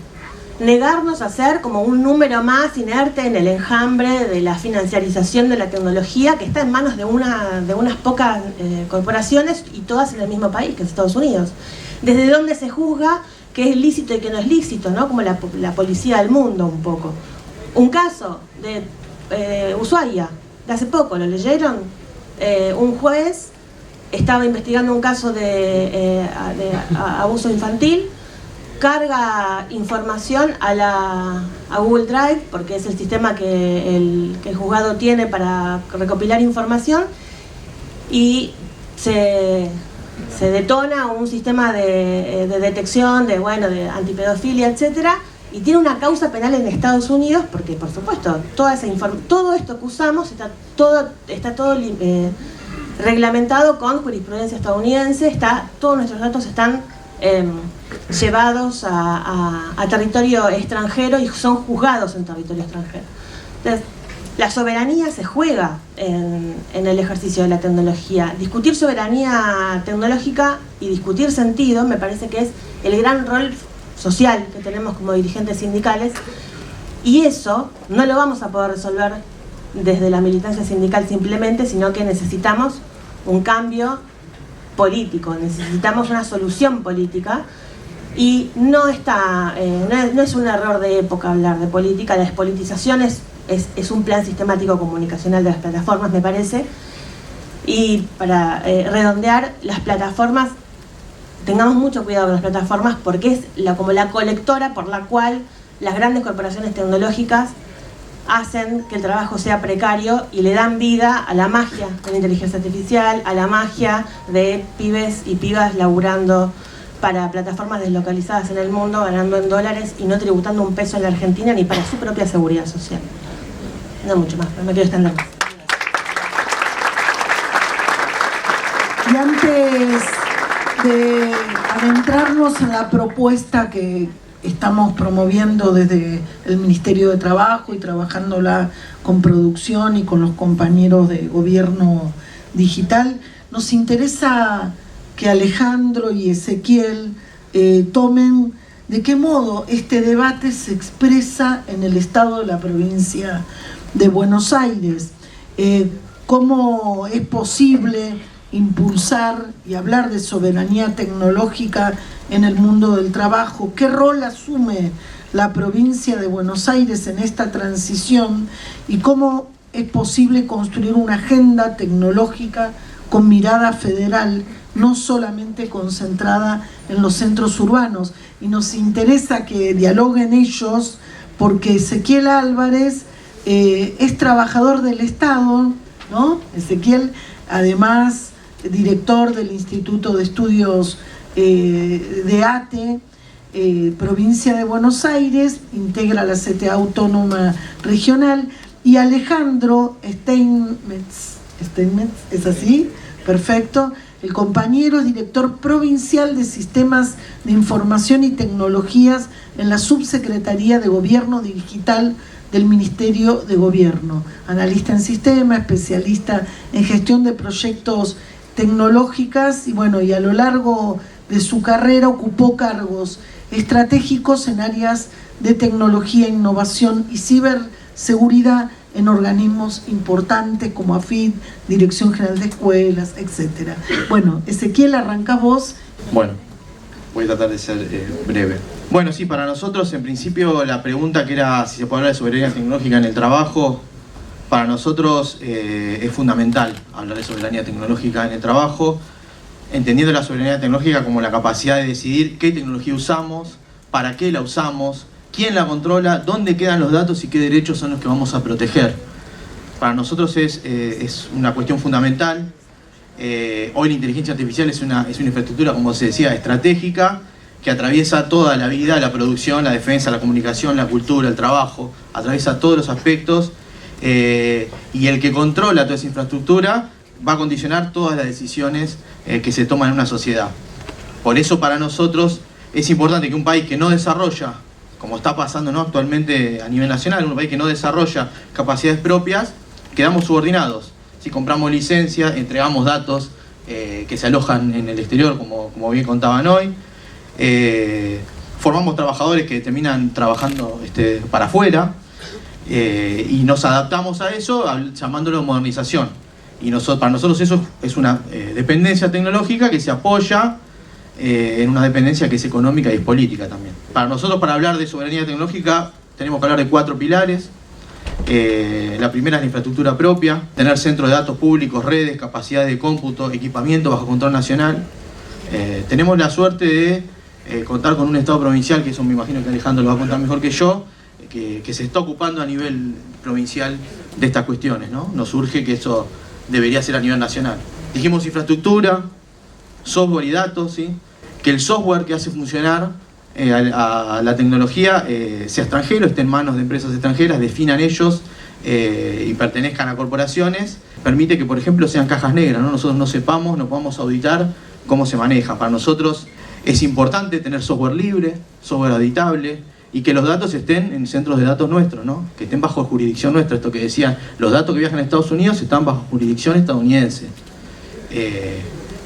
Negarnos a ser como un número más inerte en el enjambre de la financiarización de la tecnología que está en manos de unas pocas corporaciones, y todas en el mismo país, que es Estados Unidos. Desde donde se juzga qué es lícito y qué no es lícito, ¿no? Como la policía del mundo un poco. Un caso de Ushuaia, de hace poco, ¿lo leyeron? Un juez estaba investigando un caso de abuso infantil, carga información a Google Drive, porque es el sistema que el juzgado tiene para recopilar información, y se detona un sistema de detección de antipedofilia, etcétera, y tiene una causa penal en Estados Unidos, porque por supuesto todo esto que usamos está todo reglamentado con jurisprudencia estadounidense, todos nuestros datos están llevados a territorio extranjero y son juzgados en territorio extranjero. Entonces, la soberanía se juega en el ejercicio de la tecnología. Discutir soberanía tecnológica y discutir sentido me parece que es el gran rol social que tenemos como dirigentes sindicales, y eso no lo vamos a poder resolver desde la militancia sindical simplemente, sino que necesitamos un cambio político, necesitamos una solución política. Y no es un error de época hablar de política. La despolitización es un plan sistemático comunicacional de las plataformas, me parece. Y para redondear, las plataformas, tengamos mucho cuidado con las plataformas, porque es como la colectora por la cual las grandes corporaciones tecnológicas hacen que el trabajo sea precario y le dan vida a la magia de la inteligencia artificial, a la magia de pibes y pibas laburando para plataformas deslocalizadas en el mundo, ganando en dólares y no tributando un peso en la Argentina ni para su propia seguridad social. No mucho más, pero me quiero extender más. Y antes de adentrarnos en la propuesta que estamos promoviendo desde el Ministerio de Trabajo y trabajándola con producción y con los compañeros de gobierno digital, nos interesa que Alejandro y Ezequiel tomen de qué modo este debate se expresa en el Estado de la provincia de Buenos Aires, cómo es posible impulsar y hablar de soberanía tecnológica en el mundo del trabajo, qué rol asume la provincia de Buenos Aires en esta transición y cómo es posible construir una agenda tecnológica con mirada federal, no solamente concentrada en los centros urbanos. Y nos interesa que dialoguen ellos, porque Ezequiel Álvarez es trabajador del Estado, ¿no? Ezequiel, además, director del Instituto de Estudios de ATE, provincia de Buenos Aires, integra la CTA Autónoma Regional, y Alejandro Steinmetz, ¿es así? Perfecto. El compañero es director provincial de Sistemas de Información y Tecnologías en la Subsecretaría de Gobierno Digital del Ministerio de Gobierno. Analista en sistema, especialista en gestión de proyectos tecnológicas y y a lo largo de su carrera ocupó cargos estratégicos en áreas de tecnología, innovación y ciberseguridad en organismos importantes como AFID, Dirección General de Escuelas, etc. Bueno, Ezequiel, arrancás vos. Bueno, voy a tratar de ser breve. Bueno, sí, para nosotros, en principio, la pregunta que era si se puede hablar de soberanía tecnológica en el trabajo, para nosotros es fundamental hablar de soberanía tecnológica en el trabajo, entendiendo la soberanía tecnológica como la capacidad de decidir qué tecnología usamos, para qué la usamos, quién la controla, dónde quedan los datos y qué derechos son los que vamos a proteger. Para nosotros es una cuestión fundamental. Hoy la inteligencia artificial es una infraestructura, como se decía, estratégica, que atraviesa toda la vida, la producción, la defensa, la comunicación, la cultura, el trabajo, atraviesa todos los aspectos, y el que controla toda esa infraestructura va a condicionar todas las decisiones que se toman en una sociedad. Por eso para nosotros es importante que un país que no desarrolla, como está pasando, ¿no?, actualmente a nivel nacional, un país que no desarrolla capacidades propias, quedamos subordinados. Si compramos licencias, entregamos datos que se alojan en el exterior, como bien contaban hoy, formamos trabajadores que terminan trabajando para afuera, y nos adaptamos a eso llamándolo modernización. Y para nosotros eso es una dependencia tecnológica que se apoya en una dependencia que es económica y es política también. Para nosotros, para hablar de soberanía tecnológica, tenemos que hablar de 4 pilares. La primera es la infraestructura propia, tener centros de datos públicos, redes, capacidad de cómputo, equipamiento bajo control nacional. Tenemos la suerte de contar con un Estado provincial, que eso me imagino que Alejandro lo va a contar mejor que yo, que se está ocupando a nivel provincial de estas cuestiones, ¿no? Nos urge que eso debería ser a nivel nacional. Dijimos infraestructura, software y datos, ¿sí? Que el software que hace funcionar a la tecnología sea extranjero, esté en manos de empresas extranjeras, definan ellos y pertenezcan a corporaciones, permite que, por ejemplo, sean cajas negras, ¿no? Nosotros no sepamos, no podamos auditar cómo se maneja. Para nosotros es importante tener software libre, software auditable, y que los datos estén en centros de datos nuestros, ¿no? Que estén bajo jurisdicción nuestra. Esto que decían, los datos que viajan a Estados Unidos están bajo jurisdicción estadounidense.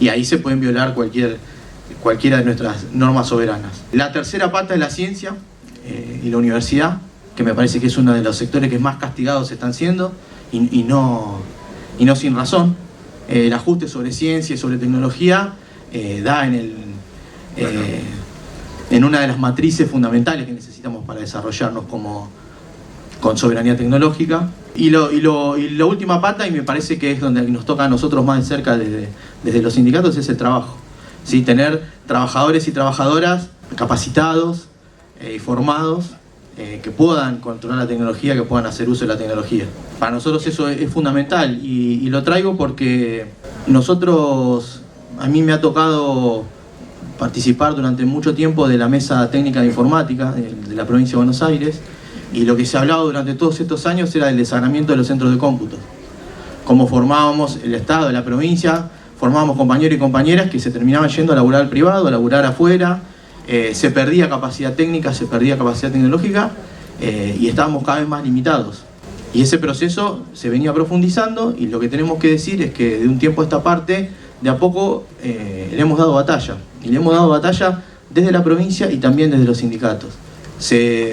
Y ahí se pueden violar cualquiera de nuestras normas soberanas. La tercera pata es la ciencia y la universidad, que me parece que es uno de los sectores que más castigados están siendo, y no sin razón. El ajuste sobre ciencia y sobre tecnología da en una de las matrices fundamentales que necesitamos para desarrollarnos con soberanía tecnológica. Y la última pata, y me parece que es donde nos toca a nosotros más de cerca desde los sindicatos, es el trabajo. ¿Sí? Tener trabajadores y trabajadoras capacitados y formados que puedan controlar la tecnología, que puedan hacer uso de la tecnología. Para nosotros eso es fundamental, y lo traigo porque a mí me ha tocado participar durante mucho tiempo de la Mesa Técnica de Informática de la provincia de Buenos Aires, y lo que se ha hablado durante todos estos años era del desagramiento de los centros de cómputo. Cómo formábamos el Estado, la provincia, formábamos compañeros y compañeras que se terminaban yendo a laburar al privado, a laburar afuera, se perdía capacidad técnica, se perdía capacidad tecnológica, y estábamos cada vez más limitados. Y ese proceso se venía profundizando, y lo que tenemos que decir es que de un tiempo a esta parte, de a poco le hemos dado batalla. Y le hemos dado batalla desde la provincia y también desde los sindicatos.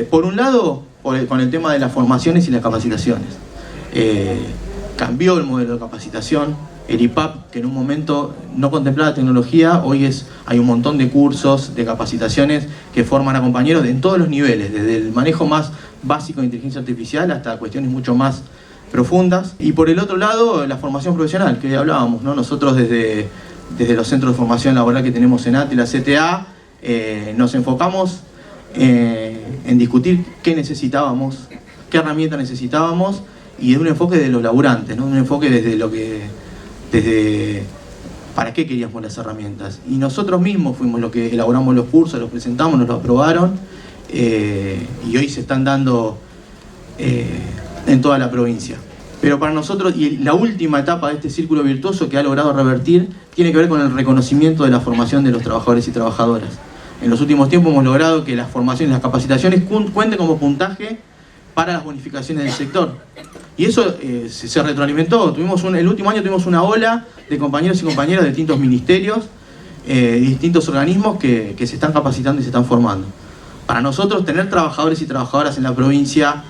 Por un lado, con el tema de las formaciones y las capacitaciones. Cambió el modelo de capacitación. El IPAP, que en un momento no contemplaba tecnología, hoy hay un montón de cursos, de capacitaciones que forman a compañeros en todos los niveles, desde el manejo más básico de inteligencia artificial hasta cuestiones mucho más profundas. Y por el otro lado, la formación profesional, que hoy hablábamos, ¿no? Nosotros desde los centros de formación laboral que tenemos en ATE y la CTA, nos enfocamos en discutir qué necesitábamos, qué herramientas necesitábamos, y de un enfoque de los laburantes, ¿no? Un enfoque desde para qué queríamos las herramientas. Y nosotros mismos fuimos los que elaboramos los cursos, los presentamos, nos los aprobaron, y hoy se están dando en toda la provincia. Pero para nosotros, y la última etapa de este círculo virtuoso que ha logrado revertir, tiene que ver con el reconocimiento de la formación de los trabajadores y trabajadoras. En los últimos tiempos hemos logrado que las formaciones, las capacitaciones cuenten como puntaje para las bonificaciones del sector. Y eso se retroalimentó. El último año tuvimos una ola de compañeros y compañeras de distintos ministerios, distintos organismos que se están capacitando y se están formando. Para nosotros, tener trabajadores y trabajadoras en la provincia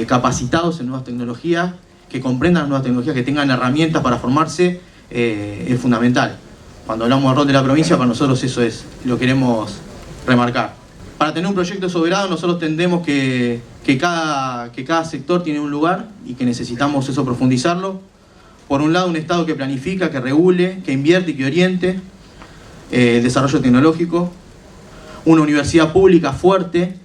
capacitados en nuevas tecnologías, que comprendan las nuevas tecnologías, que tengan herramientas para formarse, es fundamental. Cuando hablamos del rol de la provincia, para nosotros eso es, lo queremos remarcar. Para tener un proyecto soberano, nosotros entendemos que cada sector tiene un lugar y que necesitamos eso profundizarlo. Por un lado, un Estado que planifica, que regule, que invierte y que oriente el desarrollo tecnológico. Una universidad pública fuerte,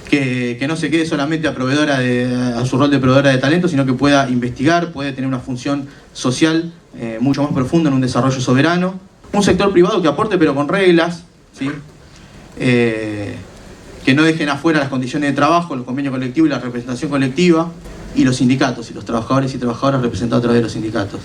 que no se quede solamente a su rol de proveedora de talento, sino que pueda investigar, puede tener una función social mucho más profunda en un desarrollo soberano. Un sector privado que aporte, pero con reglas, ¿sí? Que no dejen afuera las condiciones de trabajo, los convenios colectivos y la representación colectiva, y los sindicatos, y los trabajadores y trabajadoras representados a través de los sindicatos.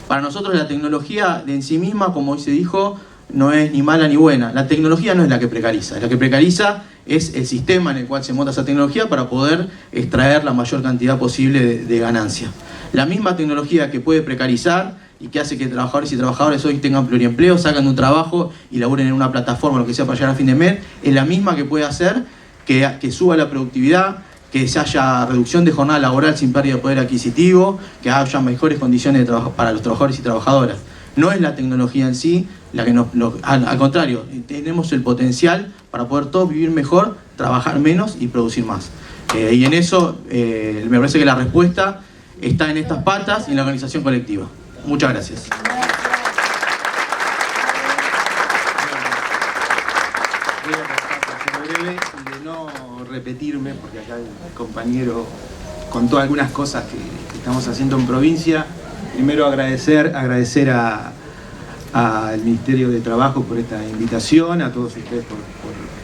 Para nosotros la tecnología de en sí misma, como hoy se dijo, no es ni mala ni buena. La tecnología no es la que precariza. La que precariza es el sistema en el cual se monta esa tecnología para poder extraer la mayor cantidad posible de ganancia. La misma tecnología que puede precarizar y que hace que trabajadores y trabajadoras hoy tengan pluriempleo, sacan de un trabajo y laburen en una plataforma, lo que sea, para llegar a fin de mes, es la misma que puede hacer que suba la productividad, que se haya reducción de jornada laboral sin pérdida de poder adquisitivo, que haya mejores condiciones de trabajo para los trabajadores y trabajadoras. No es la tecnología en sí la que al contrario, tenemos el potencial para poder todos vivir mejor, trabajar menos y producir más. Y en eso me parece que la respuesta está en estas patas y en la organización colectiva. Muchas gracias. Voy a tratar de ser breve y de no repetirme, porque acá el compañero contó algunas cosas que estamos haciendo en provincia. Primero agradecer al Ministerio de Trabajo por esta invitación, a todos ustedes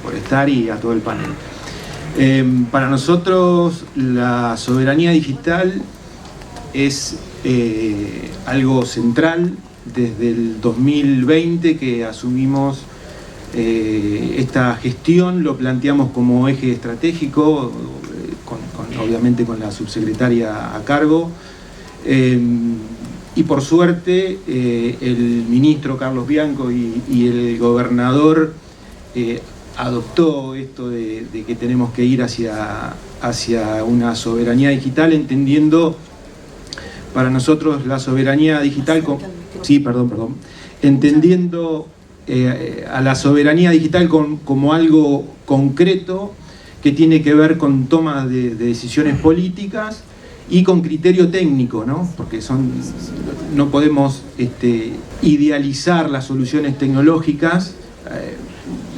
por estar y a todo el panel. Para nosotros la soberanía digital es algo central. Desde el 2020 que asumimos esta gestión, lo planteamos como eje estratégico, obviamente con la subsecretaria a cargo. Y por suerte el ministro Carlos Bianco y el gobernador adoptó esto de que tenemos que ir hacia una soberanía digital, entendiendo para nosotros la soberanía digital entendiendo a la soberanía digital como algo concreto que tiene que ver con toma de decisiones políticas y con criterio técnico, ¿no? Porque no podemos idealizar las soluciones tecnológicas,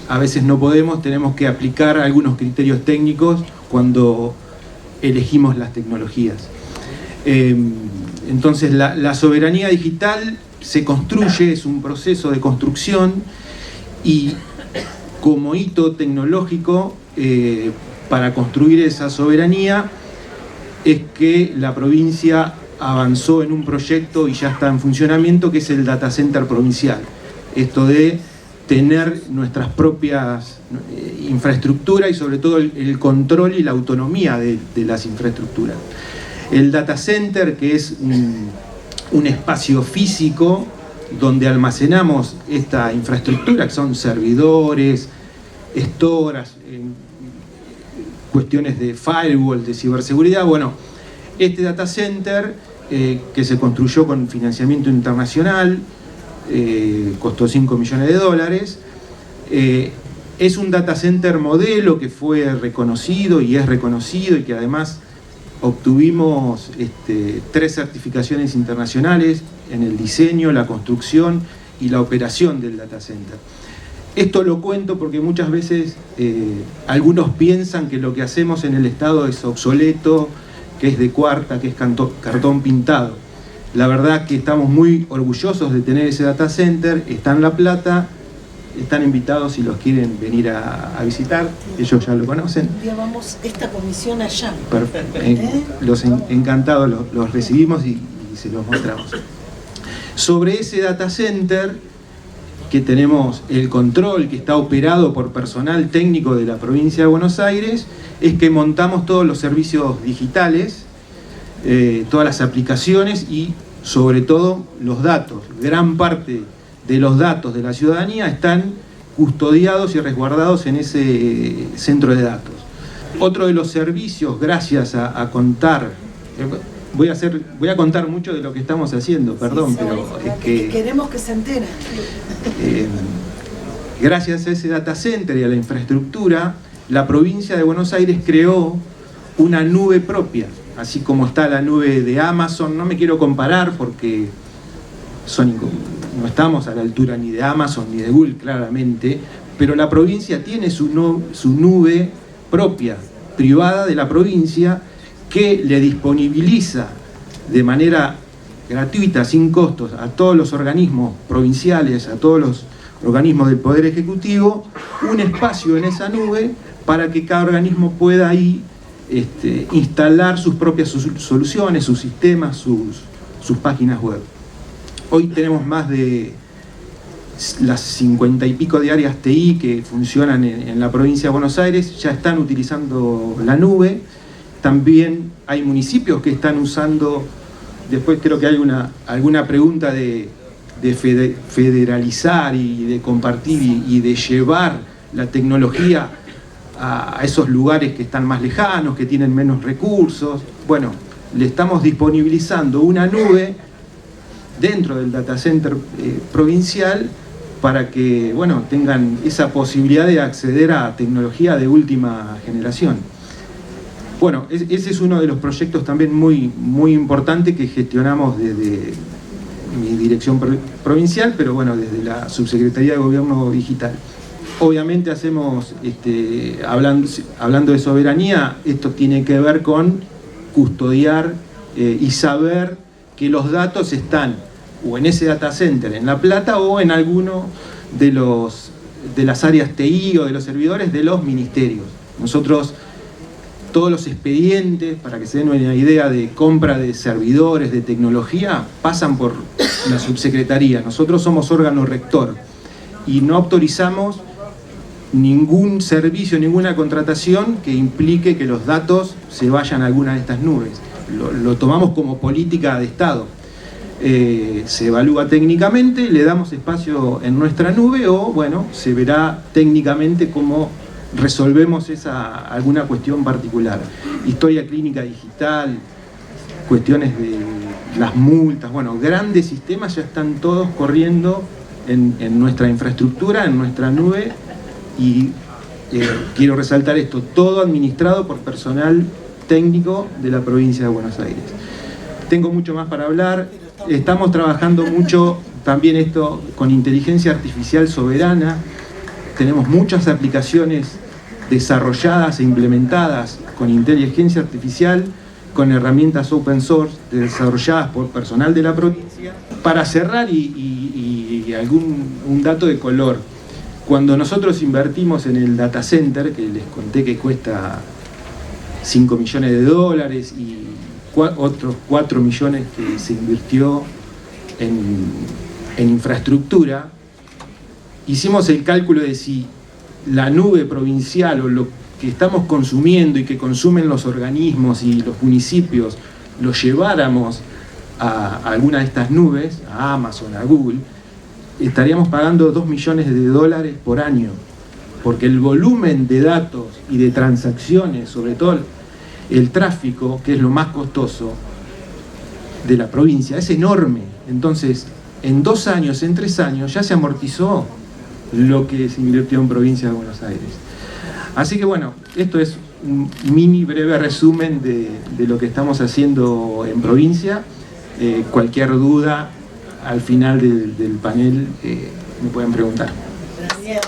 a veces no podemos, tenemos que aplicar algunos criterios técnicos cuando elegimos las tecnologías. Entonces la soberanía digital se construye, es un proceso de construcción, y como hito tecnológico para construir esa soberanía es que la provincia avanzó en un proyecto y ya está en funcionamiento, que es el Data Center provincial. Esto de tener nuestras propias infraestructuras y sobre todo el control y la autonomía de las infraestructuras. El Data Center, que es un espacio físico donde almacenamos esta infraestructura, que son servidores, estoras, cuestiones de firewall, de ciberseguridad. Bueno, este data center que se construyó con financiamiento internacional, costó $5 millones, es un data center modelo que fue reconocido y es reconocido, y que además obtuvimos 3 certificaciones internacionales en el diseño, la construcción y la operación del data center. Esto lo cuento porque muchas veces algunos piensan que lo que hacemos en el Estado es obsoleto, que es de cuarta, que es cartón pintado. La verdad que estamos muy orgullosos de tener ese data center, está en La Plata, están invitados si los quieren venir a visitar, ellos ya lo conocen. Llevamos esta comisión allá. Los encantados los recibimos y se los mostramos. Sobre ese data center, que tenemos el control, que está operado por personal técnico de la provincia de Buenos Aires, es que montamos todos los servicios digitales, todas las aplicaciones y sobre todo los datos. Gran parte de los datos de la ciudadanía están custodiados y resguardados en ese centro de datos. Otro de los servicios, gracias a contar, voy a contar mucho de lo que estamos haciendo, perdón, pero es que queremos que se enteren. Gracias a ese data center y a la infraestructura, la provincia de Buenos Aires creó una nube propia, así como está la nube de Amazon. No me quiero comparar porque no estamos a la altura ni de Amazon ni de Google, claramente, pero la provincia tiene su nube propia, privada de la provincia, que le disponibiliza de manera gratuita, sin costos, a todos los organismos provinciales, a todos los organismos del Poder Ejecutivo, un espacio en esa nube para que cada organismo pueda ahí instalar sus propias soluciones, sus sistemas, sus páginas web. Hoy tenemos más de las 50 y pico de áreas TI que funcionan en la provincia de Buenos Aires, ya están utilizando la nube. También hay municipios que están usando, después creo que hay alguna pregunta de federalizar y de compartir y de llevar la tecnología a esos lugares que están más lejanos, que tienen menos recursos. Bueno, le estamos disponibilizando una nube dentro del data center provincial para que, bueno, tengan esa posibilidad de acceder a tecnología de última generación. Bueno, ese es uno de los proyectos también muy, muy importante que gestionamos desde mi dirección provincial, pero bueno, desde la Subsecretaría de Gobierno Digital. Obviamente hacemos, hablando de soberanía, esto tiene que ver con custodiar y saber que los datos están o en ese data center en La Plata o en alguno de las áreas TI o de los servidores de los ministerios. Nosotros, todos los expedientes, para que se den una idea de compra de servidores, de tecnología, pasan por la subsecretaría. Nosotros somos órgano rector y no autorizamos ningún servicio, ninguna contratación que implique que los datos se vayan a alguna de estas nubes. Lo tomamos como política de Estado. Se evalúa técnicamente, le damos espacio en nuestra nube o, bueno, se verá técnicamente cómo resolvemos alguna cuestión particular. Historia clínica digital, cuestiones de las multas, bueno, grandes sistemas ya están todos corriendo en nuestra infraestructura, en nuestra nube, y quiero resaltar esto, todo administrado por personal técnico de la provincia de Buenos Aires. Tengo mucho más para hablar, estamos trabajando mucho también esto con inteligencia artificial soberana. Tenemos muchas aplicaciones desarrolladas e implementadas con inteligencia artificial, con herramientas open source desarrolladas por personal de la provincia. Para cerrar y un dato de color, cuando nosotros invertimos en el data center, que les conté que cuesta 5 millones de dólares y otros 4 millones que se invirtió en infraestructura, hicimos el cálculo de si la nube provincial o lo que estamos consumiendo y que consumen los organismos y los municipios lo lleváramos a alguna de estas nubes, a Amazon, a Google, estaríamos pagando 2 millones de dólares por año, porque el volumen de datos y de transacciones, sobre todo el tráfico, que es lo más costoso de la provincia, es enorme. Entonces, en 2 años, en 3 años, ya se amortizó lo que se invirtió en provincia de Buenos Aires. Así que bueno, esto es un mini breve resumen de lo que estamos haciendo en provincia. Cualquier duda al final del panel me pueden preguntar. Gracias.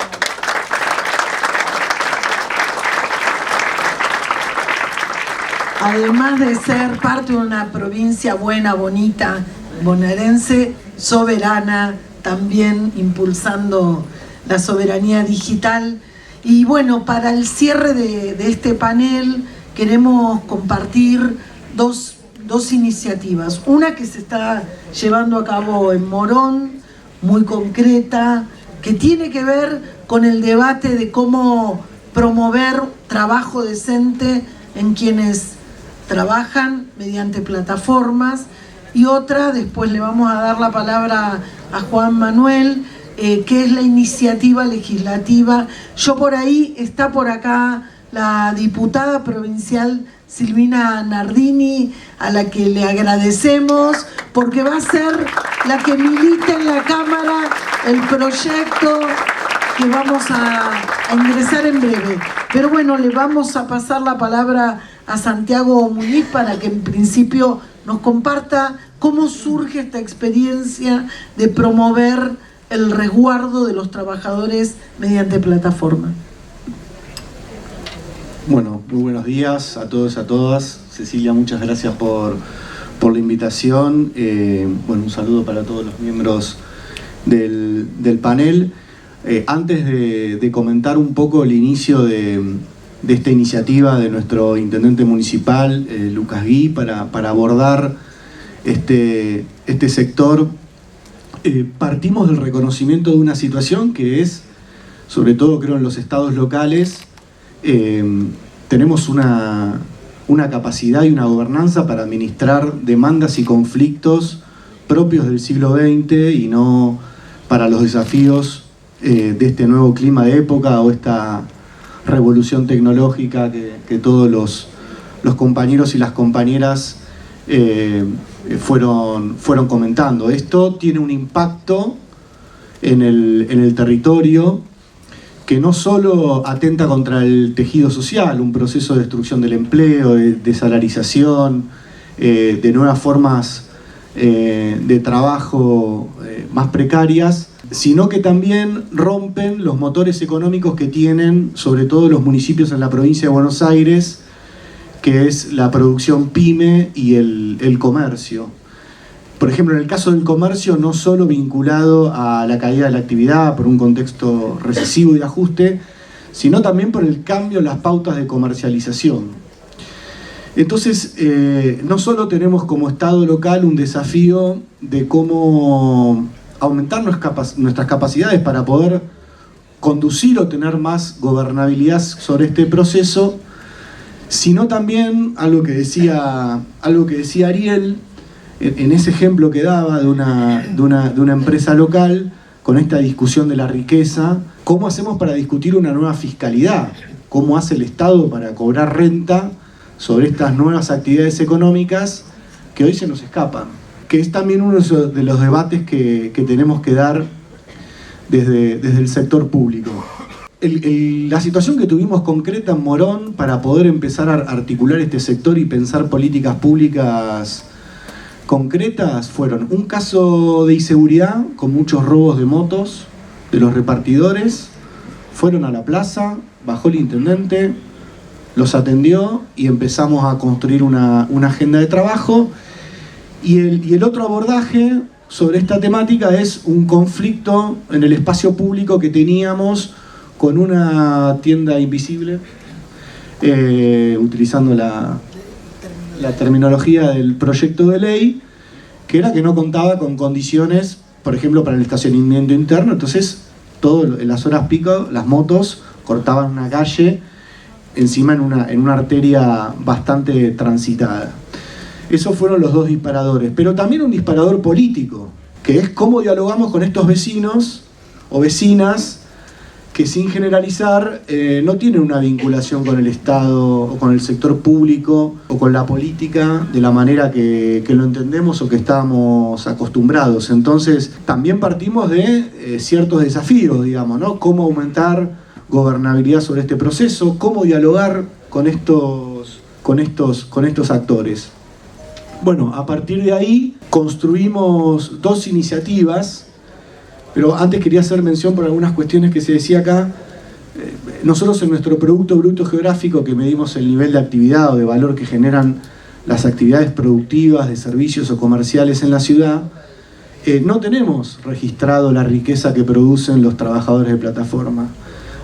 Además de ser parte de una provincia buena, bonita, bonaerense, soberana, también impulsando la soberanía digital. Y bueno, para el cierre de este panel queremos compartir dos iniciativas. Una que se está llevando a cabo en Morón, muy concreta, que tiene que ver con el debate de cómo promover trabajo decente en quienes trabajan mediante plataformas. Y otra, después le vamos a dar la palabra a Juan Manuel, qué es la iniciativa legislativa. Yo por ahí, está por acá la diputada provincial Silvina Nardini, a la que le agradecemos, porque va a ser la que milite en la Cámara el proyecto que vamos a ingresar en breve. Pero bueno, le vamos a pasar la palabra a Santiago Muñiz para que en principio nos comparta cómo surge esta experiencia de promover el resguardo de los trabajadores mediante plataforma. Bueno, muy buenos días a todos y a todas. Cecilia, muchas gracias por la invitación. Bueno, un saludo para todos los miembros del panel. Antes de comentar un poco el inicio de esta iniciativa de nuestro intendente municipal, Lucas Gui, para abordar este sector, partimos del reconocimiento de una situación que es, sobre todo creo en los estados locales, tenemos una capacidad y una gobernanza para administrar demandas y conflictos propios del siglo XX y no para los desafíos de este nuevo clima de época o esta revolución tecnológica que todos los compañeros y las compañeras fueron comentando. Esto tiene un impacto en el territorio que no solo atenta contra el tejido social, un proceso de destrucción del empleo, de salarización, de nuevas formas de trabajo más precarias, sino que también rompen los motores económicos que tienen, sobre todo los municipios en la provincia de Buenos Aires, que es la producción pyme y el comercio. Por ejemplo, en el caso del comercio, no solo vinculado a la caída de la actividad por un contexto recesivo y de ajuste, sino también por el cambio en las pautas de comercialización. Entonces, no solo tenemos como Estado local un desafío de cómo aumentar nuestras capacidades para poder conducir o tener más gobernabilidad sobre este proceso, sino también algo que decía Ariel, en ese ejemplo que daba de una empresa local, con esta discusión de la riqueza, ¿cómo hacemos para discutir una nueva fiscalidad? ¿Cómo hace el Estado para cobrar renta sobre estas nuevas actividades económicas que hoy se nos escapan? Que es también uno de los debates que tenemos que dar desde el sector público. La situación que tuvimos concreta en Morón para poder empezar a articular este sector y pensar políticas públicas concretas fueron un caso de inseguridad con muchos robos de motos de los repartidores. Fueron a la plaza, bajó el intendente, los atendió y empezamos a construir una agenda de trabajo. Y el otro abordaje sobre esta temática es un conflicto en el espacio público que teníamos con una tienda invisible, utilizando la terminología del proyecto de ley, que era que no contaba con condiciones, por ejemplo, para el estacionamiento interno. Entonces, en las horas pico, las motos cortaban una calle encima en una arteria bastante transitada. Esos fueron los dos disparadores, pero también un disparador político, que es cómo dialogamos con estos vecinos o vecinas que, sin generalizar, no tienen una vinculación con el Estado o con el sector público o con la política de la manera que lo entendemos o que estábamos acostumbrados. Entonces, también partimos de ciertos desafíos, digamos, ¿no? Cómo aumentar gobernabilidad sobre este proceso, cómo dialogar con estos actores. Bueno, a partir de ahí construimos dos iniciativas, pero antes quería hacer mención por algunas cuestiones que se decía acá. Nosotros en nuestro Producto Bruto Geográfico, que medimos el nivel de actividad o de valor que generan las actividades productivas, de servicios o comerciales en la ciudad, no tenemos registrado la riqueza que producen los trabajadores de plataforma.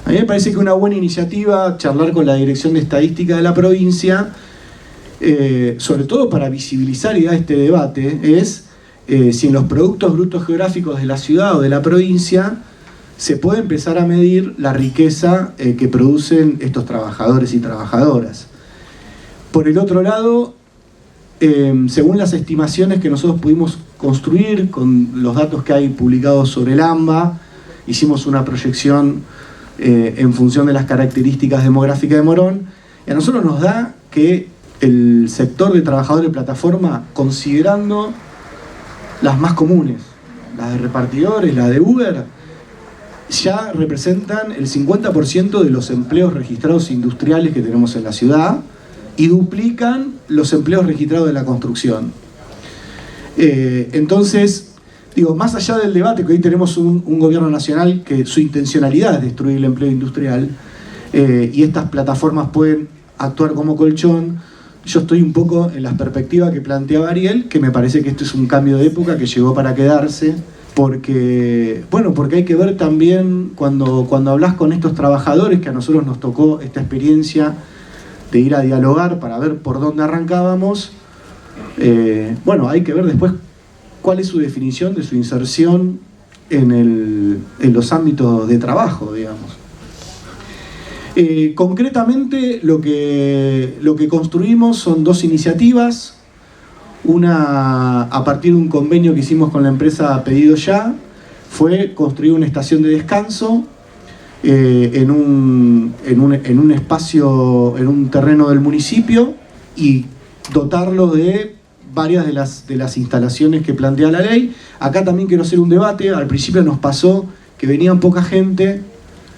A mí me parece que una buena iniciativa, charlar con la Dirección de Estadística de la provincia, sobre todo para visibilizar y dar este debate, es si en los productos brutos geográficos de la ciudad o de la provincia se puede empezar a medir la riqueza que producen estos trabajadores y trabajadoras. Por el otro lado, según las estimaciones que nosotros pudimos construir con los datos que hay publicados sobre el AMBA, hicimos una proyección en función de las características demográficas de Morón, y a nosotros nos da que el sector de trabajadores de plataforma, considerando las más comunes, las de repartidores, las de Uber, ya representan el 50% de los empleos registrados industriales que tenemos en la ciudad y duplican los empleos registrados de la construcción. Entonces, digo, más allá del debate, que hoy tenemos un gobierno nacional que su intencionalidad es destruir el empleo industrial, y estas plataformas pueden actuar como colchón, yo estoy un poco en la perspectiva que planteaba Ariel, que me parece que esto es un cambio de época que llegó para quedarse, porque hay que ver también, cuando hablas con estos trabajadores, que a nosotros nos tocó esta experiencia de ir a dialogar para ver por dónde arrancábamos, hay que ver después cuál es su definición de su inserción en los ámbitos de trabajo, digamos. Concretamente lo que construimos son dos iniciativas, una a partir de un convenio que hicimos con la empresa Pedido Ya, fue construir una estación de descanso en un espacio, en un terreno del municipio, y dotarlo de varias de las instalaciones que plantea la ley. Acá también quiero hacer un debate. Al principio nos pasó que venían poca gente,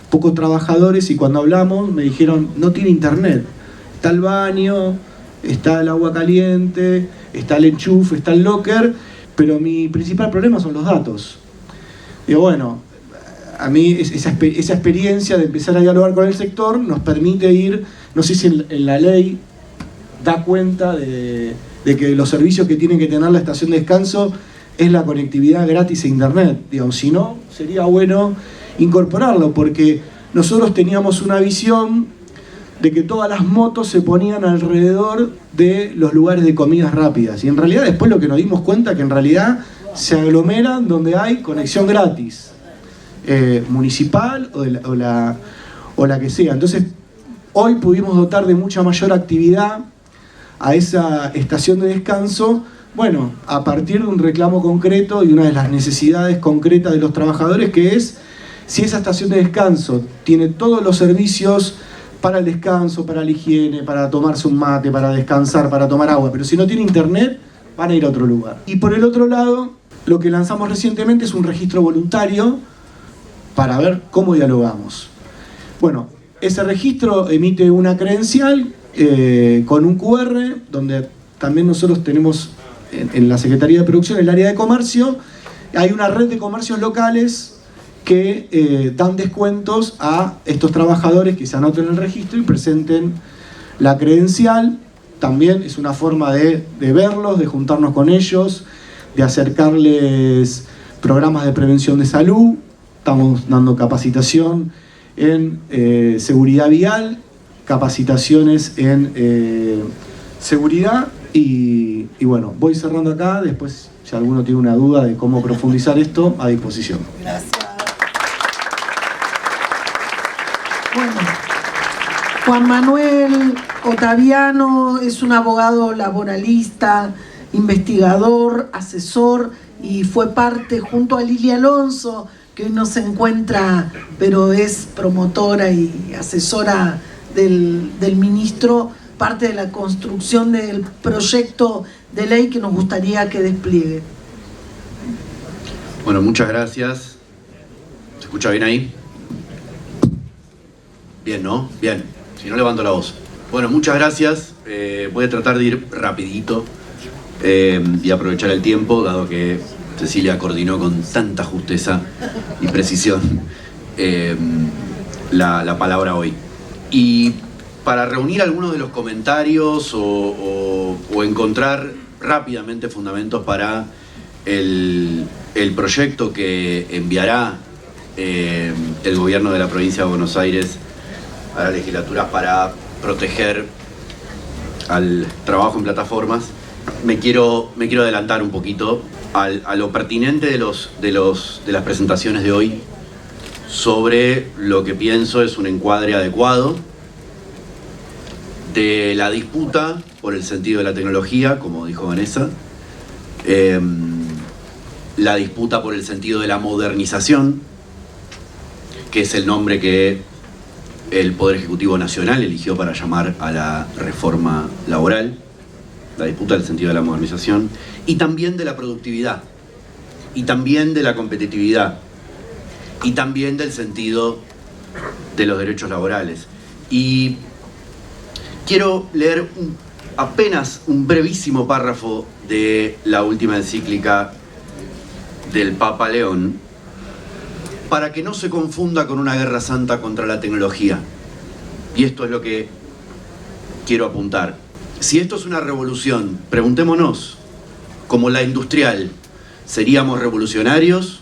pocos trabajadores, y cuando hablamos me dijeron, no tiene internet, está el baño, está el agua caliente, está el enchufe, está el locker, pero mi principal problema son los datos. Digo, bueno, a mí esa experiencia de empezar a dialogar con el sector nos permite ir, no sé si en la ley da cuenta de que los servicios que tiene que tener la estación de descanso es la conectividad gratis a internet. Digamos, si no, sería bueno incorporarlo, porque nosotros teníamos una visión de que todas las motos se ponían alrededor de los lugares de comidas rápidas, y en realidad después lo que nos dimos cuenta que en realidad se aglomeran donde hay conexión gratis, municipal o la que sea. Entonces hoy pudimos dotar de mucha mayor actividad a esa estación de descanso, bueno, a partir de un reclamo concreto y una de las necesidades concretas de los trabajadores, que es, si esa estación de descanso tiene todos los servicios para el descanso, para la higiene, para tomarse un mate, para descansar, para tomar agua, pero si no tiene internet, van a ir a otro lugar. Y por el otro lado, lo que lanzamos recientemente es un registro voluntario para ver cómo dialogamos. Bueno, ese registro emite una credencial con un QR, donde también nosotros tenemos en la Secretaría de Producción, el área de comercio, hay una red de comercios locales que dan descuentos a estos trabajadores que se anoten en el registro y presenten la credencial. También es una forma de verlos, de juntarnos con ellos, de acercarles programas de prevención de salud. Estamos dando capacitación en seguridad vial, capacitaciones en seguridad, y bueno, voy cerrando acá. Después, si alguno tiene una duda de cómo profundizar esto, a disposición. Gracias. Bueno, Juan Manuel Ottaviano es un abogado laboralista, investigador, asesor, y fue parte junto a Lili Alonso, que hoy no se encuentra, pero es promotora y asesora del ministro, parte de la construcción del proyecto de ley que nos gustaría que despliegue. Bueno, muchas gracias. ¿Se escucha bien ahí? Bien, ¿no? Bien. Si no, levanto la voz. Bueno, muchas gracias. Voy a tratar de ir rapidito y aprovechar el tiempo, dado que Cecilia coordinó con tanta justeza y precisión la palabra hoy. Y para reunir algunos de los comentarios o encontrar rápidamente fundamentos para el proyecto que enviará el gobierno de la provincia de Buenos Aires a la legislatura para proteger al trabajo en plataformas, me quiero adelantar un poquito a lo pertinente de las presentaciones de hoy sobre lo que pienso es un encuadre adecuado de la disputa por el sentido de la tecnología, como dijo Vanessa, la disputa por el sentido de la modernización que es el nombre que el Poder Ejecutivo Nacional eligió para llamar a la reforma laboral, la disputa del sentido de la modernización, y también de la productividad, y también de la competitividad, y también del sentido de los derechos laborales. Y quiero leer apenas un brevísimo párrafo de la última encíclica del Papa León, para que no se confunda con una guerra santa contra la tecnología. Y esto es lo que quiero apuntar. Si esto es una revolución, preguntémonos, como la industrial, ¿seríamos revolucionarios?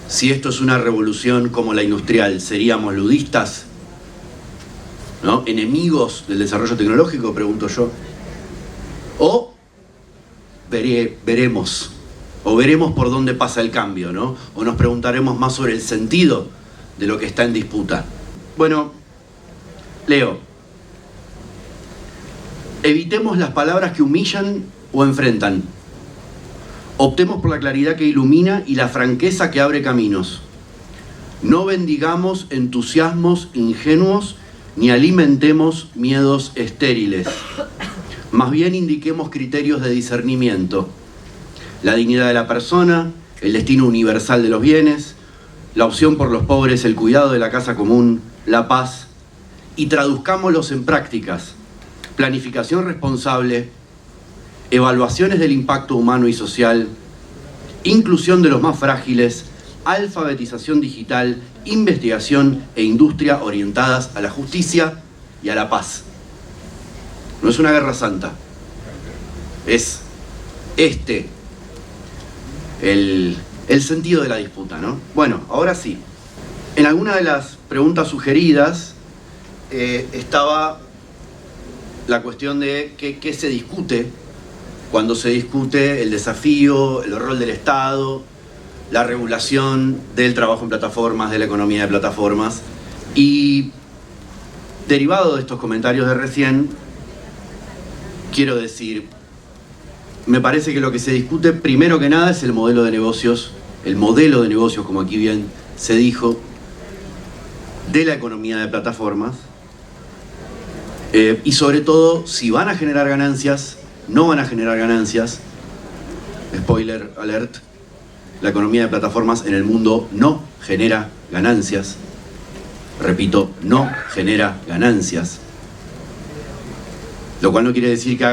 Si esto es una revolución como la industrial, ¿seríamos ludistas? ¿No? ¿Enemigos del desarrollo tecnológico? Pregunto yo. O veremos. O veremos por dónde pasa el cambio, ¿no? O nos preguntaremos más sobre el sentido de lo que está en disputa. Bueno, leo. Evitemos las palabras que humillan o enfrentan. Optemos por la claridad que ilumina y la franqueza que abre caminos. No bendigamos entusiasmos ingenuos ni alimentemos miedos estériles. Más bien indiquemos criterios de discernimiento. La dignidad de la persona, el destino universal de los bienes, la opción por los pobres, el cuidado de la casa común, la paz, y traduzcámoslos en prácticas: planificación responsable, evaluaciones del impacto humano y social, inclusión de los más frágiles, alfabetización digital, investigación e industria orientadas a la justicia y a la paz. No es una guerra santa, es el sentido de la disputa, ¿no? Bueno, ahora sí. En alguna de las preguntas sugeridas estaba la cuestión de qué se discute cuando se discute el desafío, el rol del Estado, la regulación del trabajo en plataformas, de la economía de plataformas. Y derivado de estos comentarios de recién, quiero decir, me parece que lo que se discute primero que nada es el modelo de negocios, como aquí bien se dijo, de la economía de plataformas, y sobre todo si van a generar ganancias, no van a generar ganancias. Spoiler alert, la economía de plataformas en el mundo no genera ganancias. Repito, no genera ganancias. Lo cual no quiere decir que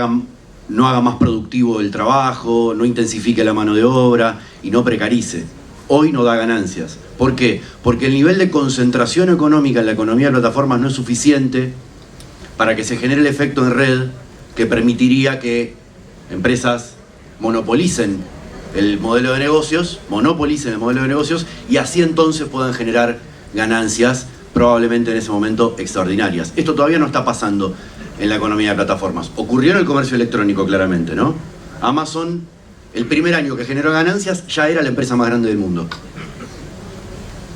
no haga más productivo el trabajo, no intensifique la mano de obra y no precarice. Hoy no da ganancias. ¿Por qué? Porque el nivel de concentración económica en la economía de plataformas no es suficiente para que se genere el efecto en red que permitiría que empresas monopolicen el modelo de negocios, y así entonces puedan generar ganancias, probablemente en ese momento extraordinarias. Esto todavía no está pasando en la economía de plataformas. Ocurrió en el comercio electrónico, claramente, ¿no? Amazon, el primer año que generó ganancias, ya era la empresa más grande del mundo.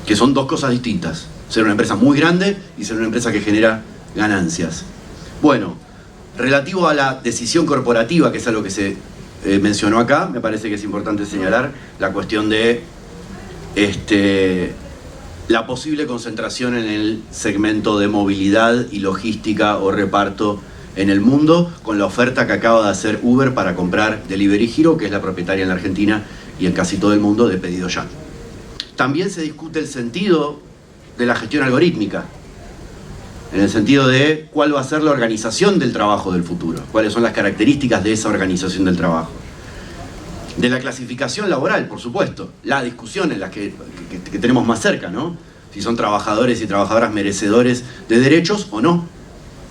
Que son dos cosas distintas. Ser una empresa muy grande y ser una empresa que genera ganancias. Bueno, relativo a la decisión corporativa, que es algo que se mencionó acá, me parece que es importante señalar la cuestión de la posible concentración en el segmento de movilidad y logística o reparto en el mundo, con la oferta que acaba de hacer Uber para comprar Delivery Hero, que es la propietaria en la Argentina y en casi todo el mundo de Pedido Ya. También se discute el sentido de la gestión algorítmica, en el sentido de cuál va a ser la organización del trabajo del futuro, cuáles son las características de esa organización del trabajo. De la clasificación laboral, por supuesto, la discusión en la que tenemos más cerca, ¿no? Si son trabajadores y trabajadoras merecedores de derechos o no.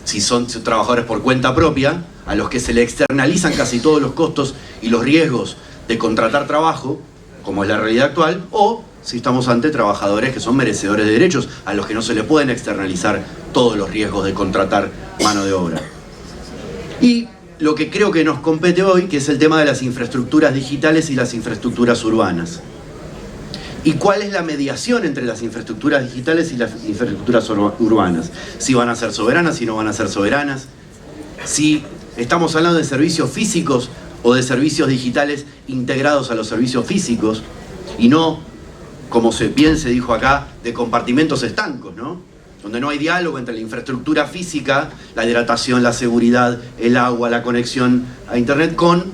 Si son trabajadores por cuenta propia, a los que se le externalizan casi todos los costos y los riesgos de contratar trabajo, como es la realidad actual, o si estamos ante trabajadores que son merecedores de derechos, a los que no se le pueden externalizar todos los riesgos de contratar mano de obra. Y lo que creo que nos compete hoy, que es el tema de las infraestructuras digitales y las infraestructuras urbanas. ¿Y cuál es la mediación entre las infraestructuras digitales y las infraestructuras urbanas? Si van a ser soberanas, si no van a ser soberanas. Si estamos hablando de servicios físicos o de servicios digitales integrados a los servicios físicos y no como bien se dijo acá, de compartimentos estancos, ¿no? Donde no hay diálogo entre la infraestructura física, la hidratación, la seguridad, el agua, la conexión a Internet con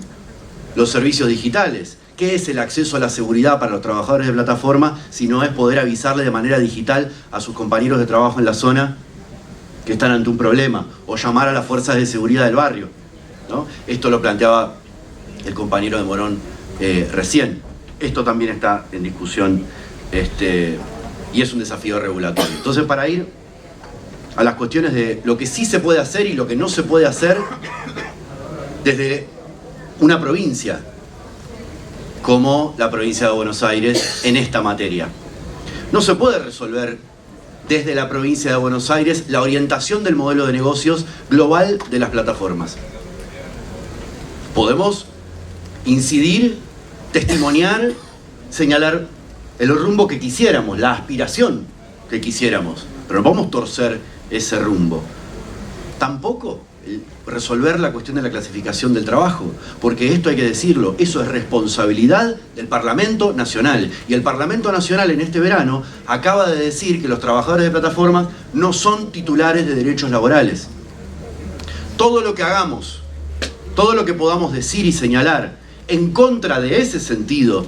los servicios digitales. ¿Qué es el acceso a la seguridad para los trabajadores de plataforma si no es poder avisarle de manera digital a sus compañeros de trabajo en la zona que están ante un problema, o llamar a las fuerzas de seguridad del barrio, ¿no? Esto lo planteaba el compañero de Morón recién. Esto también está en discusión y es un desafío regulatorio. Entonces, para ir a las cuestiones de lo que sí se puede hacer y lo que no se puede hacer desde una provincia como la provincia de Buenos Aires en esta materia. No se puede resolver desde la provincia de Buenos Aires la orientación del modelo de negocios global de las plataformas. Podemos incidir, testimoniar, señalar el rumbo que quisiéramos, la aspiración que quisiéramos, pero no podemos torcer ese rumbo. Tampoco resolver la cuestión de la clasificación del trabajo, porque esto hay que decirlo, eso es responsabilidad del Parlamento Nacional, y el Parlamento Nacional en este verano acaba de decir que los trabajadores de plataformas no son titulares de derechos laborales. Todo lo que hagamos, todo lo que podamos decir y señalar en contra de ese sentido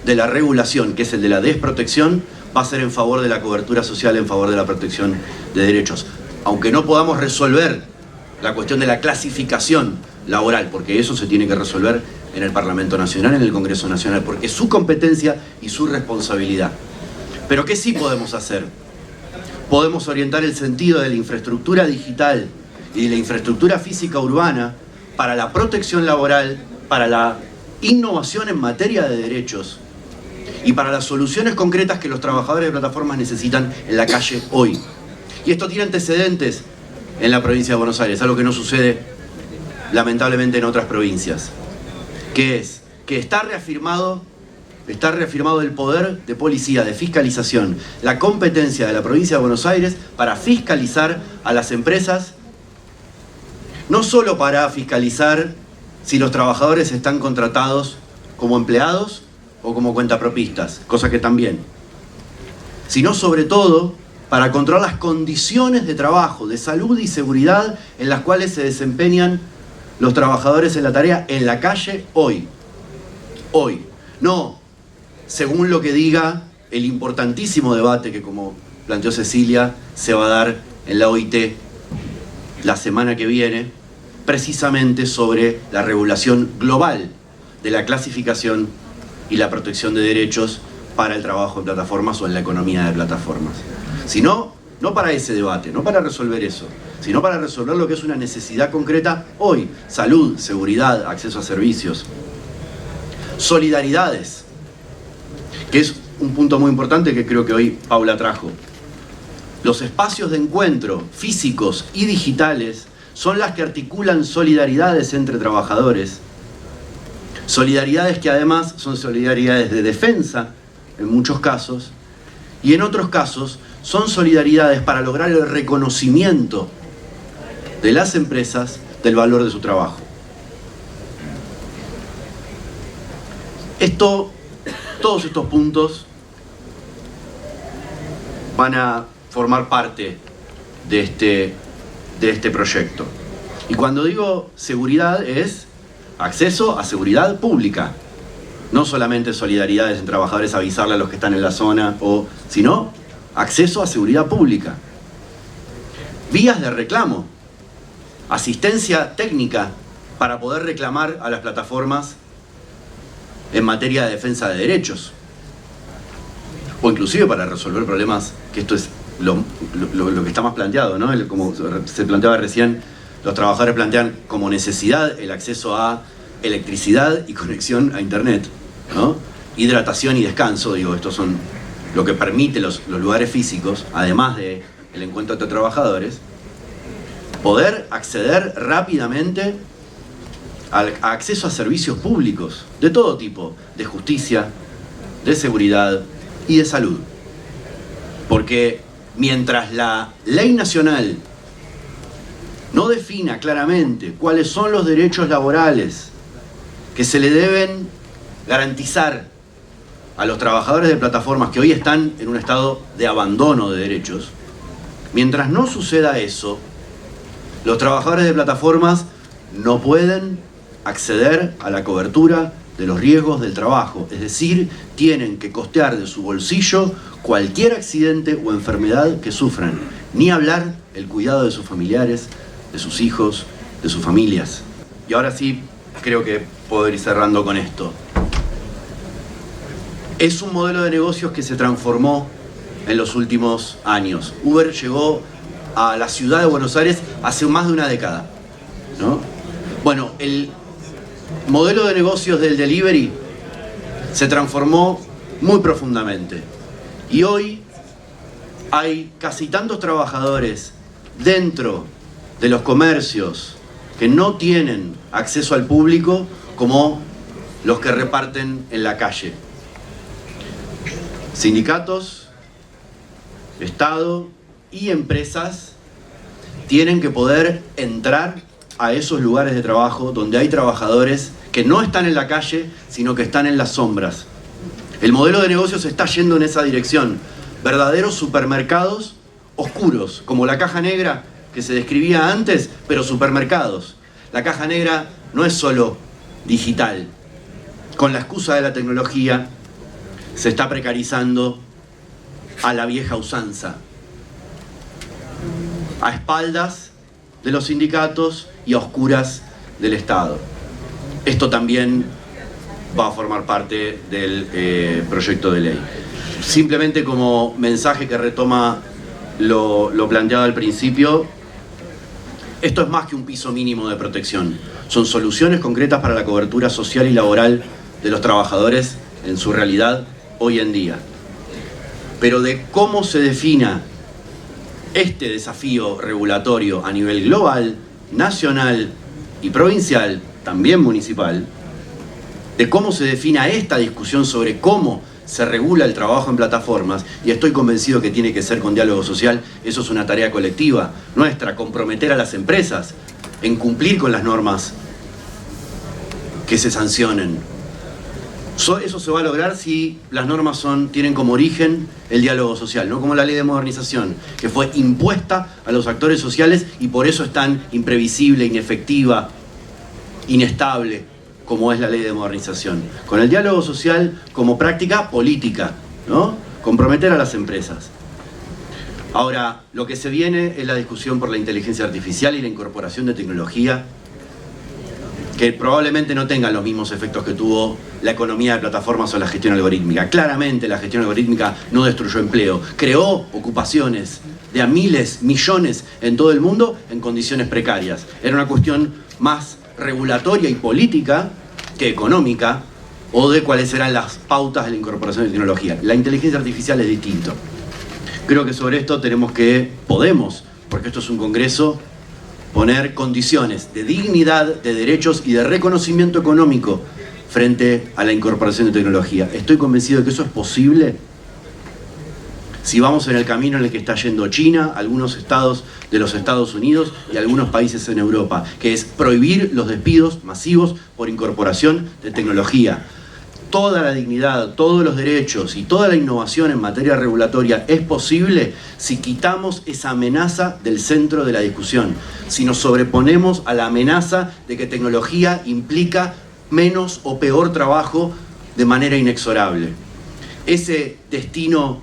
de la regulación, que es el de la desprotección, va a ser en favor de la cobertura social, en favor de la protección de derechos. Aunque no podamos resolver la cuestión de la clasificación laboral, porque eso se tiene que resolver en el Parlamento Nacional, en el Congreso Nacional, porque es su competencia y su responsabilidad. Pero ¿qué sí podemos hacer? Podemos orientar el sentido de la infraestructura digital y de la infraestructura física urbana para la protección laboral, para la innovación en materia de derechos y para las soluciones concretas que los trabajadores de plataformas necesitan en la calle hoy. Y esto tiene antecedentes en la provincia de Buenos Aires, algo que no sucede lamentablemente en otras provincias, que es que está reafirmado el poder de policía, de fiscalización, la competencia de la provincia de Buenos Aires para fiscalizar a las empresas, no solo para fiscalizar si los trabajadores están contratados como empleados o como cuentapropistas, cosa que también, sino sobre todo para controlar las condiciones de trabajo, de salud y seguridad en las cuales se desempeñan los trabajadores en la tarea en la calle hoy. Hoy. No según lo que diga el importantísimo debate que, como planteó Cecilia, se va a dar en la OIT la semana que viene, precisamente sobre la regulación global de la clasificación y la protección de derechos para el trabajo en plataformas o en la economía de plataformas. Sino, no para ese debate, no para resolver eso, sino para resolver lo que es una necesidad concreta hoy: salud, seguridad, acceso a servicios, solidaridades, que es un punto muy importante que creo que hoy Paula trajo. Los espacios de encuentro físicos y digitales son las que articulan solidaridades entre trabajadores, solidaridades que además son solidaridades de defensa en muchos casos, y en otros casos son solidaridades para lograr el reconocimiento de las empresas del valor de su trabajo. Todos estos puntos van a formar parte de este proyecto. Y cuando digo seguridad es acceso a seguridad pública. No solamente solidaridades entre trabajadores, avisarle a los que están en la zona, sino acceso a seguridad pública. Vías de reclamo, asistencia técnica para poder reclamar a las plataformas en materia de defensa de derechos, o inclusive para resolver problemas, que esto es lo que está más planteado, ¿no? Como se planteaba recién, los trabajadores plantean como necesidad el acceso a electricidad y conexión a internet, ¿no? Hidratación y descanso, estos son lo que permite los lugares físicos, además del encuentro entre trabajadores, poder acceder rápidamente al acceso a servicios públicos de todo tipo, de justicia, de seguridad y de salud. Porque mientras la ley nacional no defina claramente cuáles son los derechos laborales que se le deben garantizar a los trabajadores de plataformas que hoy están en un estado de abandono de derechos, mientras no suceda eso, los trabajadores de plataformas no pueden acceder a la cobertura de los riesgos del trabajo, es decir, tienen que costear de su bolsillo cualquier accidente o enfermedad que sufran, ni hablar el cuidado de sus familiares, de sus hijos, de sus familias. Y ahora sí, creo que puedo ir cerrando con esto. Es un modelo de negocios que se transformó en los últimos años. Uber llegó a la ciudad de Buenos Aires hace más de una década, ¿no? Bueno, el modelo de negocios del delivery se transformó muy profundamente. Y hoy hay casi tantos trabajadores dentro de los comercios que no tienen acceso al público como los que reparten en la calle. Sindicatos, Estado y empresas tienen que poder entrar a esos lugares de trabajo donde hay trabajadores que no están en la calle, sino que están en las sombras. El modelo de negocio se está yendo en esa dirección. Verdaderos supermercados oscuros, como la caja negra que se describía antes, pero supermercados. La caja negra no es solo digital. Con la excusa de la tecnología se está precarizando a la vieja usanza, a espaldas de los sindicatos y a oscuras del Estado. Esto también va a formar parte del proyecto de ley. Simplemente como mensaje que retoma lo planteado al principio, esto es más que un piso mínimo de protección. Son soluciones concretas para la cobertura social y laboral de los trabajadores en su realidad hoy en día. Pero de cómo se defina este desafío regulatorio a nivel global, nacional y provincial, también municipal, de cómo se defina esta discusión sobre cómo se regula el trabajo en plataformas, y estoy convencido que tiene que ser con diálogo social, eso es una tarea colectiva nuestra, comprometer a las empresas en cumplir con las normas que se sancionen. Eso se va a lograr si las normas tienen como origen el diálogo social, no como la ley de modernización, que fue impuesta a los actores sociales y por eso es tan imprevisible, inefectiva, inestable, como es la ley de modernización. Con el diálogo social como práctica política, ¿no? Comprometer a las empresas. Ahora, lo que se viene es la discusión por la inteligencia artificial y la incorporación de tecnología que probablemente no tengan los mismos efectos que tuvo la economía de plataformas o la gestión algorítmica. Claramente la gestión algorítmica no destruyó empleo, creó ocupaciones de a miles, millones en todo el mundo en condiciones precarias. Era una cuestión más regulatoria y política que económica, o de cuáles eran las pautas de la incorporación de tecnología. La inteligencia artificial es distinto. Creo que sobre esto podemos, porque esto es un congreso, poner condiciones de dignidad, de derechos y de reconocimiento económico frente a la incorporación de tecnología. Estoy convencido de que eso es posible si vamos en el camino en el que está yendo China, algunos estados de los Estados Unidos y algunos países en Europa, que es prohibir los despidos masivos por incorporación de tecnología. Toda la dignidad, todos los derechos y toda la innovación en materia regulatoria es posible si quitamos esa amenaza del centro de la discusión, si nos sobreponemos a la amenaza de que tecnología implica menos o peor trabajo de manera inexorable. Ese destino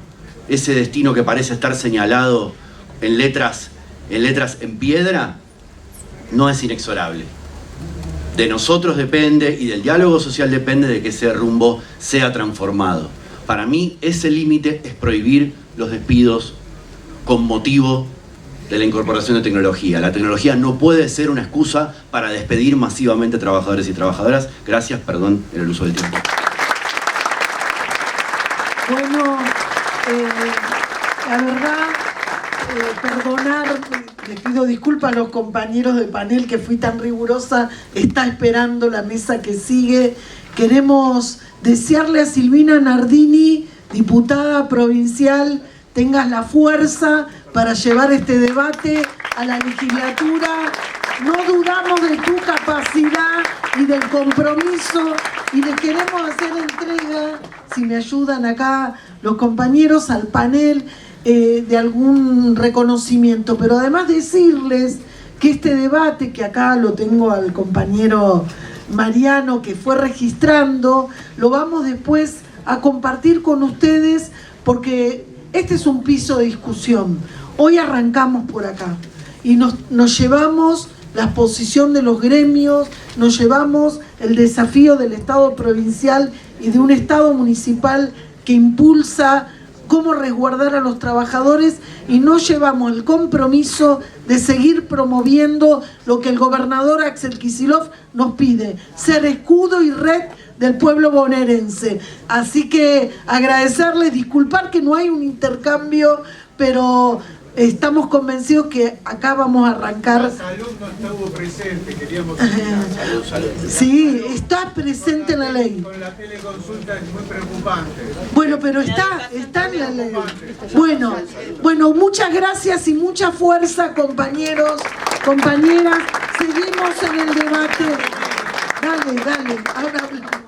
que parece estar señalado en letras en piedra no es inexorable. De nosotros depende y del diálogo social depende de que ese rumbo sea transformado. Para mí ese límite es prohibir los despidos con motivo de la incorporación de tecnología. La tecnología no puede ser una excusa para despedir masivamente trabajadores y trabajadoras. Gracias, perdón en el uso del tiempo. Bueno, la verdad, perdonar, les pido disculpas a los compañeros de panel que fui tan rigurosa, está esperando la mesa que sigue. Queremos desearle a Silvina Nardini, diputada provincial, tengas la fuerza para llevar este debate a la legislatura. No dudamos de tu capacidad y del compromiso y le queremos hacer entrega si me ayudan acá los compañeros, al panel de algún reconocimiento. Pero además decirles que este debate, que acá lo tengo al compañero Mariano, que fue registrando, lo vamos después a compartir con ustedes, porque este es un piso de discusión. Hoy arrancamos por acá y nos llevamos la posición de los gremios, nos llevamos el desafío del Estado provincial y de un Estado municipal que impulsa cómo resguardar a los trabajadores, y nos llevamos el compromiso de seguir promoviendo lo que el gobernador Axel Kicillof nos pide: ser escudo y red del pueblo bonaerense. Así que agradecerles, disculpar que no hay un intercambio, pero estamos convencidos que acá vamos a arrancar. Salud no estuvo presente, queríamos Salud. Sí, está presente en la ley. Con la teleconsulta es muy preocupante. Bueno, pero está en la ley. Bueno, muchas gracias y mucha fuerza, compañeros, compañeras. Seguimos en el debate. Dale, ahora hablamos.